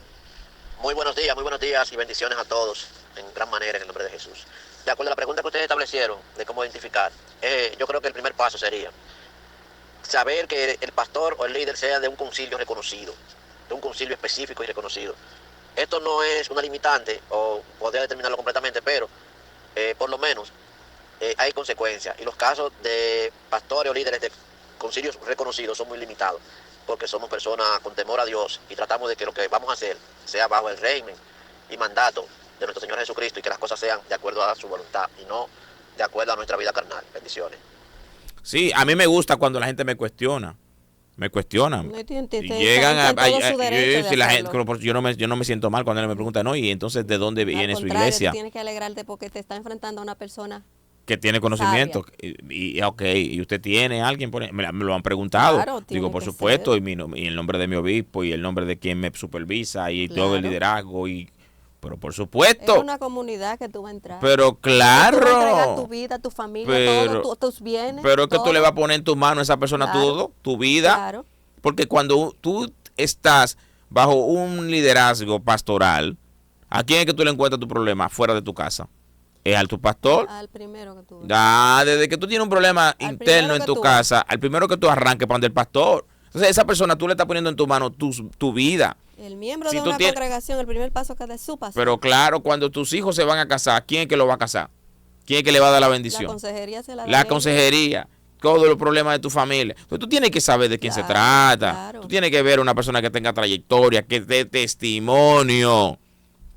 Muy buenos días y bendiciones a todos en gran manera en el nombre de Jesús. De acuerdo a la pregunta que ustedes establecieron de cómo identificar, yo creo que el primer paso sería saber que el pastor o el líder sea de un concilio reconocido, de un concilio específico y reconocido. Esto no es una limitante, o podría determinarlo completamente, pero por lo menos hay consecuencias. Y los casos de pastores o líderes de concilios reconocidos son muy limitados, porque somos personas con temor a Dios y tratamos de que lo que vamos a hacer sea bajo el régimen y mandato de nuestro Señor Jesucristo y que las cosas sean de acuerdo a su voluntad y no de acuerdo a nuestra vida carnal. Bendiciones. Sí, a mí me gusta cuando la gente me cuestiona. Me cuestionan. Y llegan yo no me siento mal cuando él me pregunta, no, y entonces ¿de dónde viene su iglesia? Tú tienes que alegrarte porque te está enfrentando a una persona que tiene conocimiento. Y usted tiene alguien, me lo han preguntado. Claro, digo, por supuesto, y el nombre de mi obispo y el nombre de quien me supervisa y todo el liderazgo pero por supuesto. Es una comunidad que tú vas a entrar. Pero claro. Tú vas a entregar tu vida, tu familia, todo, tus bienes. Pero es que tú le vas a poner en tu mano a esa persona todo, tu vida. Claro. Porque cuando tú estás bajo un liderazgo pastoral, ¿a quién es que tú le encuentras tu problema fuera de tu casa? ¿Es al tu pastor? Al primero que tú. Desde que tú tienes un problema interno en tu casa, al primero que tú arranques para donde el pastor. Entonces, esa persona tú le estás poniendo en tu mano tu vida. El miembro de una congregación, el primer paso que de su pastor. Pero claro, cuando tus hijos se van a casar, ¿quién es que lo va a casar? ¿Quién es que le va a dar la bendición? La consejería se la da. La consejería, todos los problemas de tu familia. Entonces, tú tienes que saber de quién se trata. Claro. Tú tienes que ver una persona que tenga trayectoria, que dé testimonio.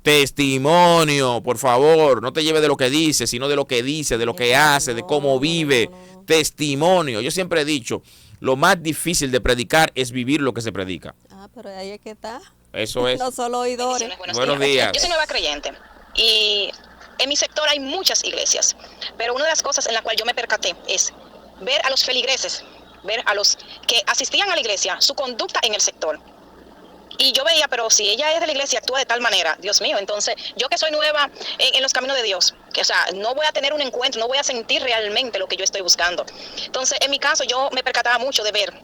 Testimonio, por favor. No te lleves de lo que dice, sino de lo que dice, de lo que hace, de cómo vive. No. Testimonio. Yo siempre he dicho, lo más difícil de predicar es vivir lo que se predica. Pero ahí es que está. Eso es. No solo oidores. Buenos días. Yo soy nueva creyente y en mi sector hay muchas iglesias, pero una de las cosas en la cual yo me percaté es ver a los feligreses, ver a los que asistían a la iglesia, su conducta en el sector. Y yo veía, pero si ella es de la iglesia, actúa de tal manera, Dios mío, entonces yo que soy nueva en los caminos de Dios, que o sea, no voy a tener un encuentro, no voy a sentir realmente lo que yo estoy buscando. Entonces, en mi caso, yo me percataba mucho de ver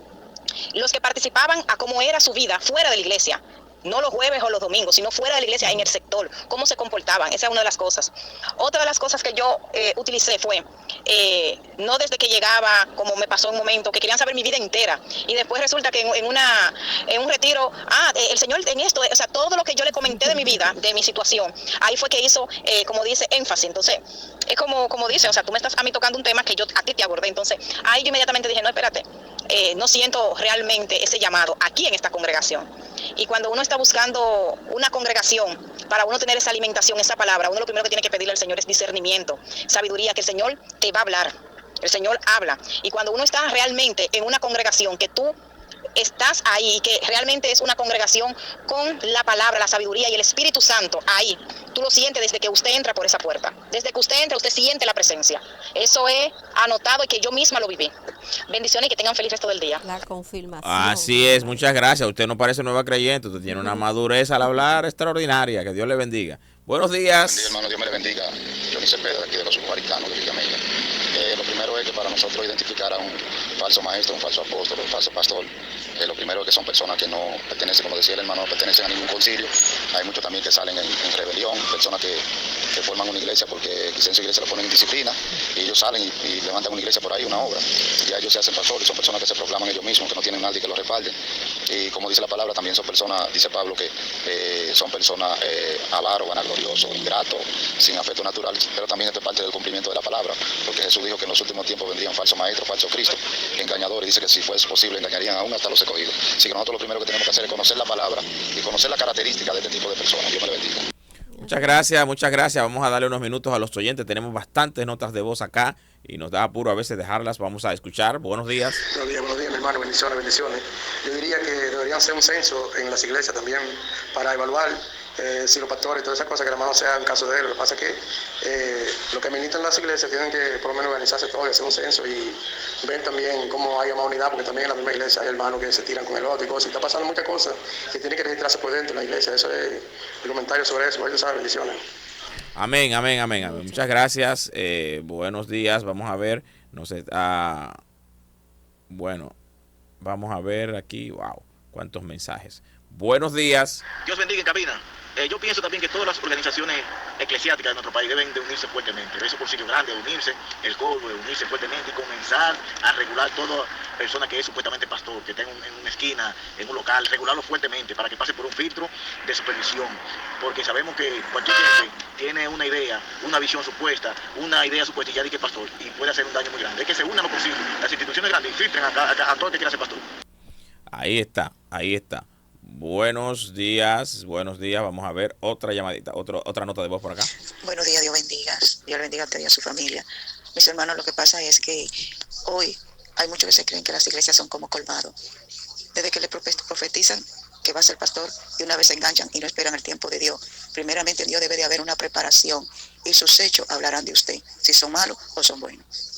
los que participaban a cómo era su vida fuera de la iglesia. No los jueves o los domingos, sino fuera de la iglesia, en el sector, cómo se comportaban. Esa es una de las cosas. Otra de las cosas que yo utilicé fue, no desde que llegaba, como me pasó un momento, que querían saber mi vida entera. Y después resulta que en un retiro, el Señor en esto, o sea, todo lo que yo le comenté de mi vida, de mi situación, ahí fue que hizo, como dice, énfasis. Entonces, es como dice, o sea, tú me estás a mí tocando un tema que yo a ti te abordé. Entonces, ahí yo inmediatamente dije, no, espérate, no siento realmente ese llamado aquí en esta congregación. Y cuando uno está buscando una congregación para uno tener esa alimentación, esa palabra, uno lo primero que tiene que pedirle al Señor es discernimiento, sabiduría, que el Señor te va a hablar, el Señor habla. Y cuando uno está realmente en una congregación que tú estás ahí, que realmente es una congregación con la palabra, la sabiduría y el Espíritu Santo, ahí, tú lo sientes desde que usted entra por esa puerta. Desde que usted entra, usted siente la presencia. Eso he anotado y que yo misma lo viví. Bendiciones y que tengan feliz resto del día. La confirmación. Así es, muchas gracias. Usted no parece nueva creyente, usted tiene una madurez al hablar extraordinaria. Que Dios le bendiga. Buenos días. Buen día, hermano, Dios me le bendiga. Johnny Cepeda, aquí de los Submaricanos de Villamella. Lo primero es que para nosotros identificar a un falso maestro, un falso apóstol, un falso pastor, lo primero es que son personas que no pertenecen, como decía el hermano, no pertenecen a ningún concilio. Hay muchos también que salen en rebelión, personas que forman una iglesia porque quizás en su iglesia lo ponen en disciplina y ellos salen y levantan una iglesia por ahí, una obra. Ya ellos se hacen pastores, son personas que se proclaman ellos mismos, que no tienen nadie que los respalde. Y como dice la palabra, también son personas, dice Pablo, que son personas avaros, vanagloriosos, ingratos, sin afecto natural, pero también esto es parte del cumplimiento de la palabra, porque Jesús dijo que en los últimos tiempos vendrían falsos maestros, falsos cristos, engañadores, dice que si fuese posible engañarían aún hasta los escogidos. Así que nosotros lo primero que tenemos que hacer es conocer la palabra y conocer la característica de este tipo de personas. Dios me le bendiga. Muchas gracias, muchas gracias. Vamos a darle unos minutos a los oyentes. Tenemos bastantes notas de voz acá y nos da apuro a veces dejarlas. Vamos a escuchar. Buenos días. Buenos días, mi hermano. Bendiciones, bendiciones. Yo diría que deberían hacer un censo en las iglesias también para evaluar si los pastores y todas esas cosas, que nada más no sea un caso de él. Lo que pasa es que los que ministran las iglesias tienen que por lo menos organizarse todo y hacer un censo y ver también cómo hay más unidad, porque también en la misma iglesia hay hermanos que se tiran con el otro y cosas. Y está pasando muchas cosas que tienen que registrarse por dentro de la iglesia. Eso es el comentario sobre eso. Dios sabe, bendiciones. Amén, amén, amén, amén. Muchas gracias. Buenos días. Vamos a ver. Bueno, vamos a ver aquí. Wow, cuántos mensajes. Buenos días. Dios bendiga en cabina. Yo pienso también que todas las organizaciones eclesiásticas de nuestro país deben de unirse fuertemente. Eso por sitio grande, unirse, el coro, unirse fuertemente y comenzar a regular toda persona que es supuestamente pastor, que tenga en una esquina, en un local, regularlo fuertemente para que pase por un filtro de supervisión. Porque sabemos que cualquier gente tiene una idea, una visión supuesta, una idea supuesta y ya di que es pastor y puede hacer un daño muy grande. Es que se unan los concilios, las instituciones grandes y filtren a todo el que quiera ser pastor. Ahí está, ahí está. Buenos días, vamos a ver otra llamadita, otra nota de voz por acá. Buenos días, Dios le bendiga a usted y a su familia. Mis hermanos, lo que pasa es que hoy hay muchos que se creen que las iglesias son como colmado. Desde que le profetizan que va a ser pastor y una vez se enganchan y no esperan el tiempo de Dios. Primeramente en Dios debe de haber una preparación y sus hechos hablarán de usted, si son malos o son buenos.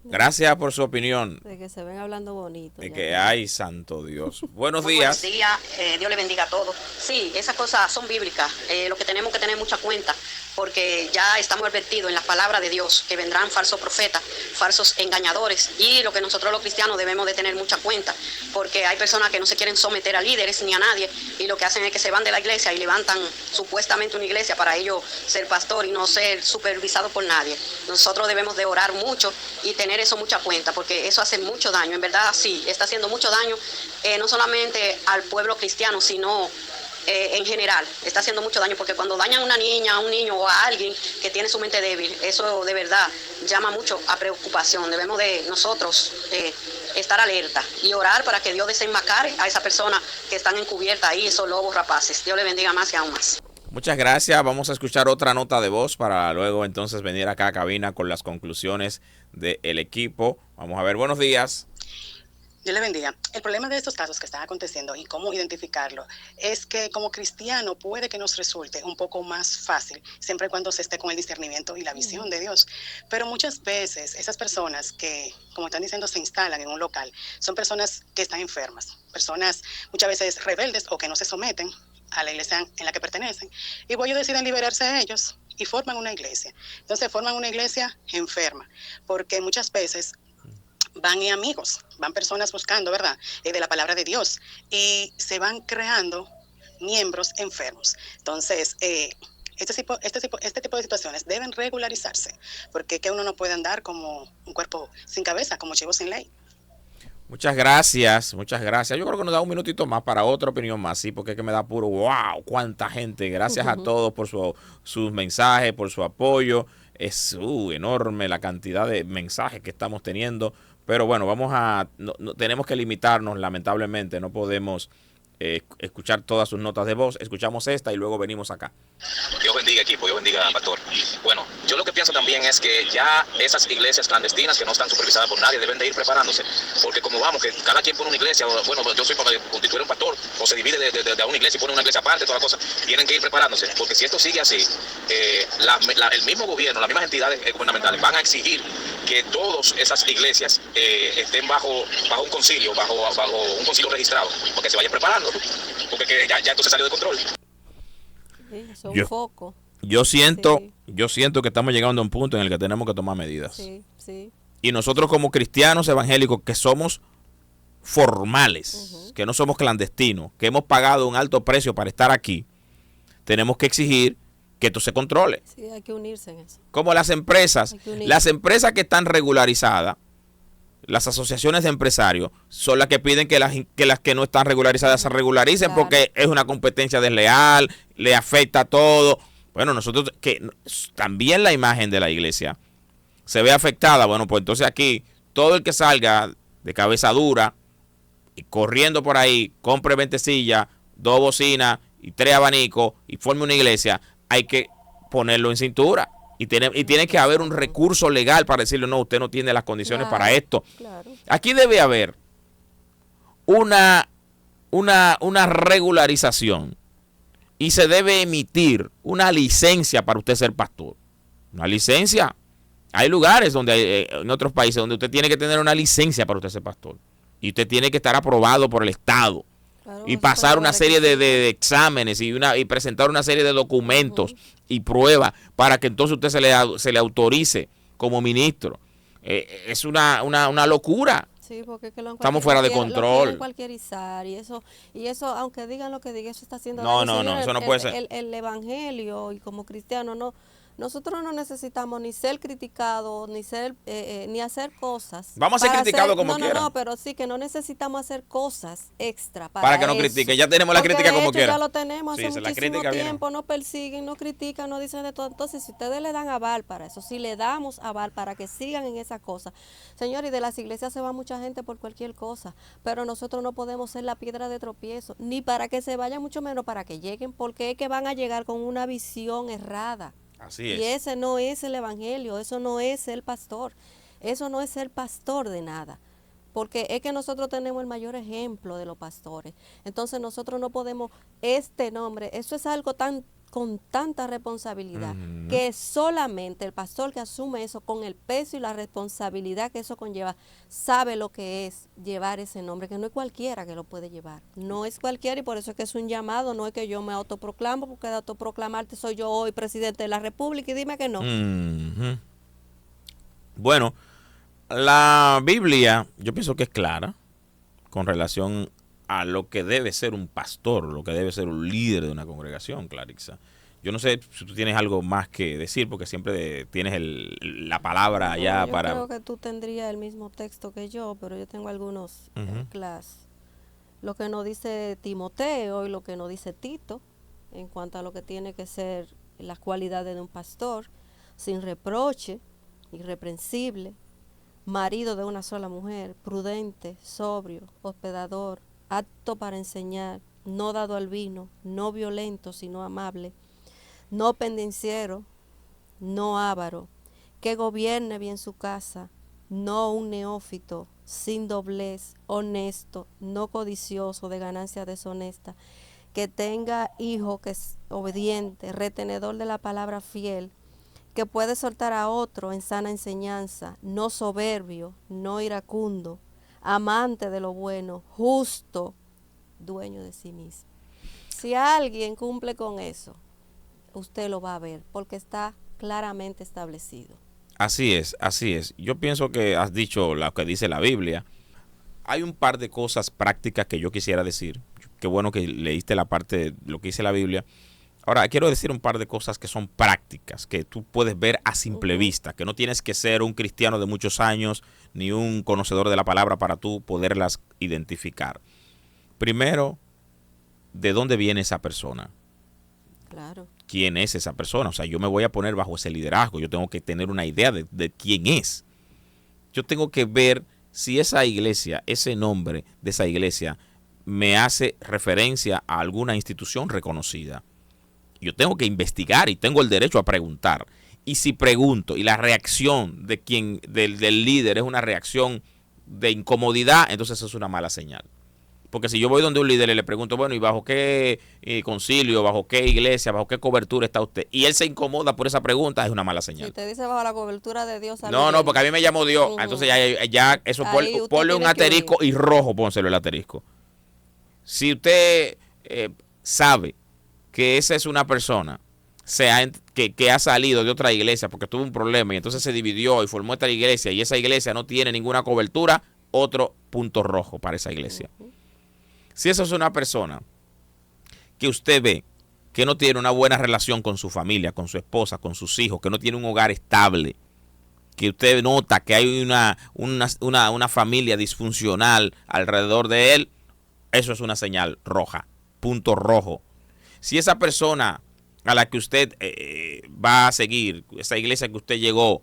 Gracias por su opinión. De que se ven hablando bonito. De que hay santo Dios. Buenos días. Buenos días, Dios le bendiga a todos. Sí, esas cosas son bíblicas. Lo que tenemos que tener mucha cuenta, porque ya estamos advertidos en la palabra de Dios que vendrán falsos profetas, falsos engañadores, y lo que nosotros los cristianos debemos de tener mucha cuenta, porque hay personas que no se quieren someter a líderes ni a nadie, y lo que hacen es que se van de la iglesia y levantan supuestamente una iglesia para ellos ser pastor y no ser supervisado por nadie. Nosotros debemos de orar mucho y tener eso mucha cuenta, porque eso hace mucho daño. En verdad, sí, está haciendo mucho daño, no solamente al pueblo cristiano, sino en general. Está haciendo mucho daño, porque cuando dañan a una niña, a un niño o a alguien que tiene su mente débil, eso de verdad llama mucho a preocupación. Debemos de nosotros estar alerta y orar para que Dios desenmascare a esa persona que están encubierta ahí, esos lobos rapaces. Dios le bendiga más y aún más. Muchas gracias. Vamos a escuchar otra nota de voz para luego entonces venir acá a cabina con las conclusiones del equipo. Vamos a ver, buenos días. Dios le bendiga. El problema de estos casos que están aconteciendo y cómo identificarlo es que como cristiano puede que nos resulte un poco más fácil, siempre y cuando se esté con el discernimiento y la visión de Dios. Pero muchas veces esas personas que, como están diciendo, se instalan en un local, son personas que están enfermas, personas muchas veces rebeldes o que no se someten a la iglesia en la que pertenecen, y ellos deciden liberarse de ellos y forman una iglesia. Entonces forman una iglesia enferma, porque muchas veces van amigos, van personas buscando, ¿verdad?, de la palabra de Dios, y se van creando miembros enfermos. Entonces, este tipo de situaciones deben regularizarse, porque que uno no puede andar como un cuerpo sin cabeza, como chivo sin ley. Muchas gracias, muchas gracias. Yo creo que nos da un minutito más para otra opinión más, sí, porque es que me da puro wow, cuánta gente. Gracias a todos por sus mensajes, por su apoyo. Es enorme la cantidad de mensajes que estamos teniendo. Pero bueno, tenemos que limitarnos, lamentablemente. No podemos escuchar todas sus notas de voz. Escuchamos esta y luego venimos acá. Dios bendiga, equipo, Dios bendiga, pastor. Bueno, yo lo que pienso también es que ya esas iglesias clandestinas que no están supervisadas por nadie deben de ir preparándose, porque como vamos, que cada quien pone una iglesia, bueno, yo soy para constituir un pastor, o se divide de una iglesia y pone una iglesia aparte, toda la cosa, tienen que ir preparándose, porque si esto sigue así, el mismo gobierno, las mismas entidades gubernamentales van a exigir que todas esas iglesias estén bajo un concilio, bajo un concilio registrado, porque se vayan preparando, porque ya esto se salió de control. Sí, eso es un foco. Yo siento que estamos llegando a un punto en el que tenemos que tomar medidas. Sí, sí. Y nosotros como cristianos evangélicos que somos formales, que no somos clandestinos, que hemos pagado un alto precio para estar aquí, tenemos que exigir que esto se controle. Sí, hay que unirse en eso. Como las empresas que están regularizadas, las asociaciones de empresarios son las que piden que las que no están regularizadas se regularicen, porque es una competencia desleal, le afecta a todo. Bueno, nosotros, que también la imagen de la iglesia se ve afectada. Bueno, pues entonces aquí todo el que salga de cabeza dura y corriendo por ahí, compre 20 sillas, 2 bocinas y 3 abanicos y forme una iglesia, hay que ponerlo en cintura. Y tiene que haber un recurso legal para decirle, no, usted no tiene las condiciones para esto. Aquí debe haber una regularización y se debe emitir una licencia para usted ser pastor. Una licencia. Hay lugares en otros países donde usted tiene que tener una licencia para usted ser pastor. Y usted tiene que estar aprobado por el Estado. Y pasar una serie de exámenes y presentar una serie de documentos y pruebas para que entonces usted se le autorice como ministro. Es una locura. Sí, porque es que estamos fuera de control. Lo cualquierizar y eso, aunque digan lo que digan, eso está haciendo daño. No, eso no puede ser. El evangelio y como cristiano no. Nosotros no necesitamos ni ser criticados, ni hacer cosas. Vamos a ser criticados como quiera. No, pero sí que no necesitamos hacer cosas extra para que nos critiquen. Ya tenemos la crítica como quiera. Ya lo tenemos hace muchísimo tiempo. Nos persiguen, nos critican, nos dicen de todo. Entonces, si ustedes le dan aval para eso, si le damos aval para que sigan en esa cosa, señor, y de las iglesias se va mucha gente por cualquier cosa, pero nosotros no podemos ser la piedra de tropiezo, ni para que se vayan, mucho menos para que lleguen, porque es que van a llegar con una visión errada. Así es. Y ese no es el evangelio, eso no es el pastor, eso no es el pastor de nada, porque es que nosotros tenemos el mayor ejemplo de los pastores. Entonces nosotros no podemos, este nombre, eso es algo con tanta responsabilidad, que solamente el pastor que asume eso con el peso y la responsabilidad que eso conlleva, sabe lo que es llevar ese nombre, que no es cualquiera que lo puede llevar, no es cualquiera, y por eso es que es un llamado, no es que yo me autoproclamo, porque de autoproclamarte soy yo hoy presidente de la República y dime que no. Bueno, la Biblia yo pienso que es clara con relación a lo que debe ser un pastor, lo que debe ser un líder de una congregación, Clarixa. Yo no sé si tú tienes algo más que decir, porque siempre tienes la palabra allá para... Yo creo que tú tendrías el mismo texto que yo, pero yo tengo algunos clases. Lo que nos dice Timoteo y lo que nos dice Tito, en cuanto a lo que tiene que ser las cualidades de un pastor, sin reproche, irreprensible, marido de una sola mujer, prudente, sobrio, hospedador, apto para enseñar, no dado al vino, no violento, sino amable, no pendenciero, no avaro, que gobierne bien su casa, no un neófito, sin doblez, honesto, no codicioso de ganancia deshonesta, que tenga hijo que es obediente, retenedor de la palabra fiel, que puede soltar a otro en sana enseñanza, no soberbio, no iracundo, amante de lo bueno, justo, dueño de sí mismo. Si alguien cumple con eso, usted lo va a ver, porque está claramente establecido. Así es, así es. Yo pienso que has dicho lo que dice la Biblia. Hay un par de cosas prácticas que yo quisiera decir. Qué bueno que leíste la parte de lo que dice la Biblia. Ahora, quiero decir un par de cosas que son prácticas, que tú puedes ver a simple vista, que no tienes que ser un cristiano de muchos años, ni un conocedor de la palabra para tú poderlas identificar. Primero, ¿de dónde viene esa persona? Claro. ¿Quién es esa persona? O sea, yo me voy a poner bajo ese liderazgo, yo tengo que tener una idea de quién es. Yo tengo que ver si esa iglesia, ese nombre de esa iglesia, me hace referencia a alguna institución reconocida. Yo tengo que investigar y tengo el derecho a preguntar. Y si pregunto y la reacción del líder es una reacción de incomodidad, entonces eso es una mala señal. Porque si yo voy donde un líder y le pregunto, bueno, ¿y bajo qué concilio, bajo qué iglesia, bajo qué cobertura está usted? Y él se incomoda por esa pregunta, es una mala señal. Si te dice bajo la cobertura de Dios. No, porque a mí me llamó Dios. Entonces ya eso, ponle un asterisco y rojo, pónselo el asterisco. Si usted sabe que esa es una persona que ha salido de otra iglesia porque tuvo un problema y entonces se dividió y formó esta iglesia y esa iglesia no tiene ninguna cobertura, otro punto rojo para esa iglesia. Si esa es una persona que usted ve que no tiene una buena relación con su familia, con su esposa, con sus hijos, que no tiene un hogar estable, que usted nota que hay una familia disfuncional alrededor de él, eso es una señal roja, punto rojo. Si esa persona a la que usted va a seguir, esa iglesia que usted llegó,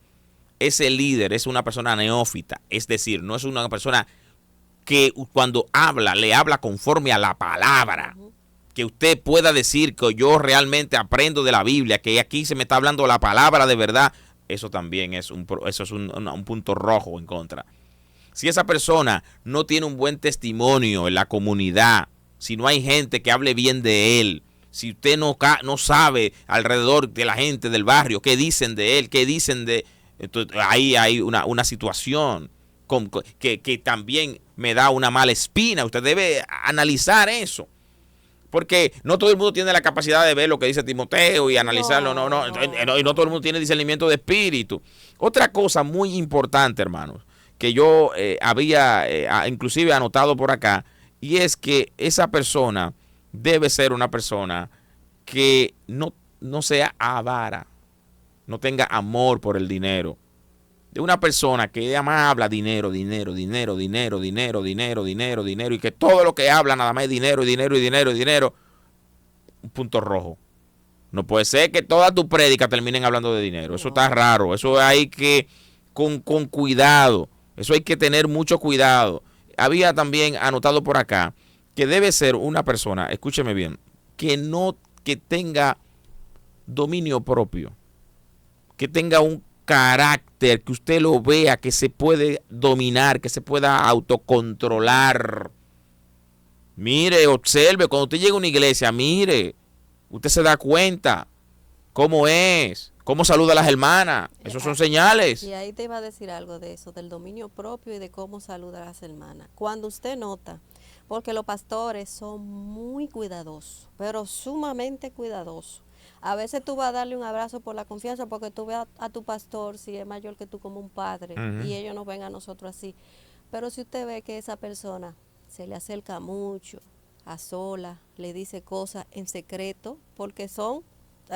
ese líder es una persona neófita, es decir, no es una persona que cuando habla, le habla conforme a la palabra, que usted pueda decir que yo realmente aprendo de la Biblia, que aquí se me está hablando la palabra de verdad, eso también es un punto rojo en contra. Si esa persona no tiene un buen testimonio en la comunidad, si no hay gente que hable bien de él, si usted no sabe alrededor de la gente del barrio qué dicen de él, qué dicen de... Entonces, ahí hay una situación que también me da una mala espina. Usted debe analizar eso. Porque no todo el mundo tiene la capacidad de ver lo que dice Timoteo y analizarlo. Y no todo el mundo tiene discernimiento de espíritu. Otra cosa muy importante, hermanos, que yo había inclusive anotado por acá, y es que esa persona debe ser una persona que no sea avara, no tenga amor por el dinero. De una persona que además habla dinero, y que todo lo que habla nada más es dinero, un punto rojo. No puede ser que todas tus prédicas terminen hablando de dinero. Eso está raro. Eso hay que, con cuidado, eso hay que tener mucho cuidado. Había también anotado por acá que debe ser una persona, escúcheme bien, que tenga dominio propio, que tenga un carácter, que usted lo vea, que se puede dominar, que se pueda autocontrolar. Mire, observe, cuando usted llega a una iglesia, mire, usted se da cuenta cómo es, cómo saluda a las hermanas. Esos son señales. Y ahí te iba a decir algo de eso, del dominio propio y de cómo saluda a las hermanas. Cuando usted nota, porque los pastores son muy cuidadosos, pero sumamente cuidadosos. A veces tú vas a darle un abrazo por la confianza porque tú ves a tu pastor, si es mayor que tú, como un padre, y ellos nos ven a nosotros así. Pero si usted ve que esa persona se le acerca mucho, a sola, le dice cosas en secreto, porque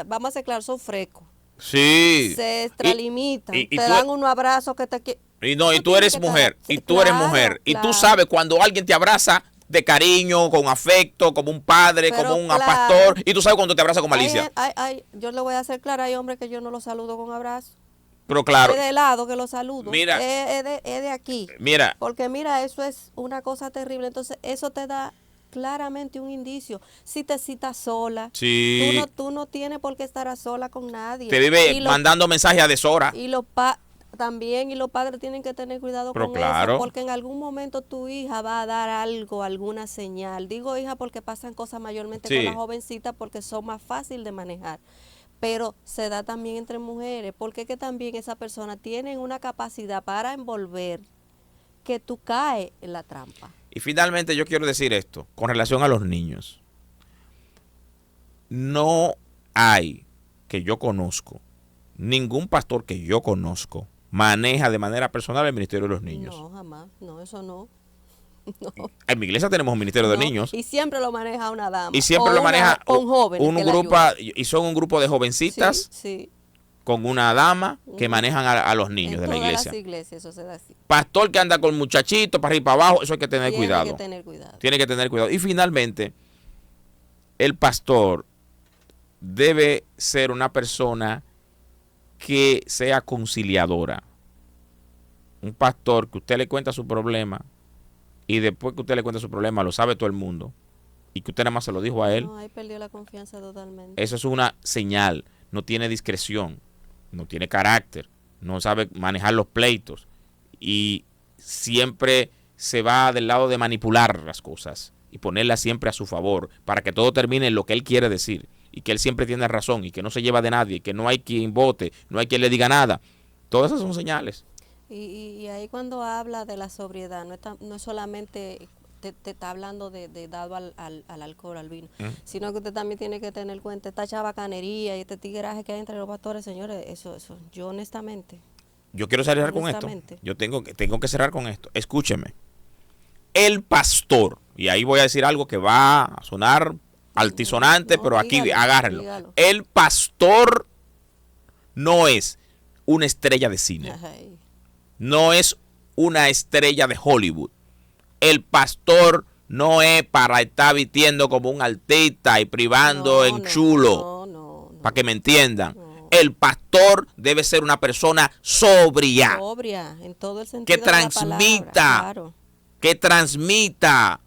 vamos a ser claros, son frescos. Sí. Se extralimitan, te dan unos abrazos que te... Y tú eres mujer, y tú eres mujer, y tú sabes cuando alguien te abraza de cariño, con afecto, como un padre, como un pastor, y tú sabes cuando te abraza con malicia. Yo le voy a hacer claro, hay hombres que yo no los saludo con abrazo. Pero claro. Es de lado que los saludo. Mira. Es de aquí. Mira. Porque mira, eso es una cosa terrible. Entonces, eso te da claramente un indicio. Si te citas sola, sí. tú no tienes por qué estar a sola con nadie. Te vive mandando mensajes a deshora. Y los padres tienen que tener cuidado con claro. eso, porque en algún momento tu hija va a dar algo, alguna señal. Digo hija porque pasan cosas mayormente con las jovencitas porque son más fáciles de manejar. Pero se da también entre mujeres, porque que también esa persona tiene una capacidad para envolver que tú caes en la trampa. Y finalmente yo quiero decir esto, con relación a los niños. No hay, que yo conozco, ningún pastor que yo conozco maneja de manera personal el ministerio de los niños. No, jamás. No, eso no. No. En mi iglesia tenemos un ministerio de niños. Y siempre lo maneja una dama. Y siempre lo maneja con jóvenes. Y son un grupo de jovencitas con una dama que manejan a los niños de la iglesia. En todas las iglesias eso se da así. Pastor que anda con muchachitos para arriba y para abajo, eso hay que tener cuidado. Tiene que tener cuidado. Y finalmente, el pastor debe ser una persona que sea conciliadora. Un pastor que usted le cuenta su problema y después que usted le cuenta su problema lo sabe todo el mundo y que usted nada más se lo dijo a él. No, ahí perdió la confianza totalmente. Eso es una señal. No tiene discreción, no tiene carácter, no sabe manejar los pleitos y siempre se va del lado de manipular las cosas y ponerlas siempre a su favor para que todo termine en lo que él quiere decir y que él siempre tiene razón y que no se lleva de nadie, que no hay quien vote, no hay quien le diga nada. Todas esas son señales. Y ahí cuando habla de la sobriedad, no es solamente te está hablando de dado al alcohol, al vino, sino que usted también tiene que tener en cuenta esta chabacanería y este tigueraje que hay entre los pastores, señores, eso, yo honestamente. Yo quiero cerrar con esto. Yo tengo que cerrar con esto. Escúcheme. El pastor, y ahí voy a decir algo que va a sonar altisonante, pero aquí agárrenlo. Dígalo. El pastor no es una estrella de cine. No es una estrella de Hollywood. El pastor no es para estar vistiendo como un artista y privando en chulo. Para que me entiendan. El pastor debe ser una persona sobria. Sobria, en todo el sentido que transmita, de la palabra, claro. Que transmita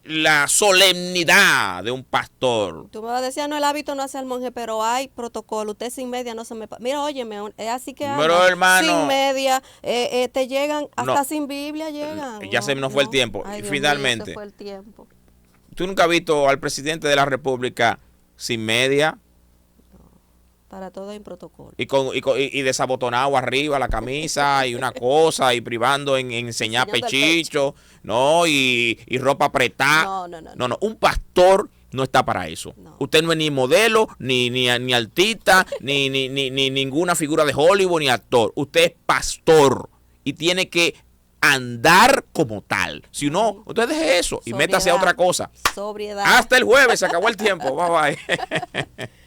la solemnidad de un pastor. Tú me vas a decir, no, el hábito no hace al monje, pero hay protocolo. Usted sin media no se me... Mira, óyeme, es así que pero hermano, sin media, te llegan, hasta sin Biblia llegan. Ya se nos fue el tiempo. Ay, y Dios finalmente, mío, se fue el tiempo. ¿Tú nunca has visto al presidente de la República sin media? Para todo hay protocolo. Y desabotonado arriba la camisa y una cosa y privando en enseñar pechicho, no, y ropa apretada. No, un pastor no está para eso. No. Usted no es ni modelo, ni artista, ni ninguna figura de Hollywood, ni actor. Usted es pastor y tiene que andar como tal. Si no, usted deje eso y métase a otra cosa. Sobriedad. Hasta el jueves, se acabó el tiempo. Bye bye.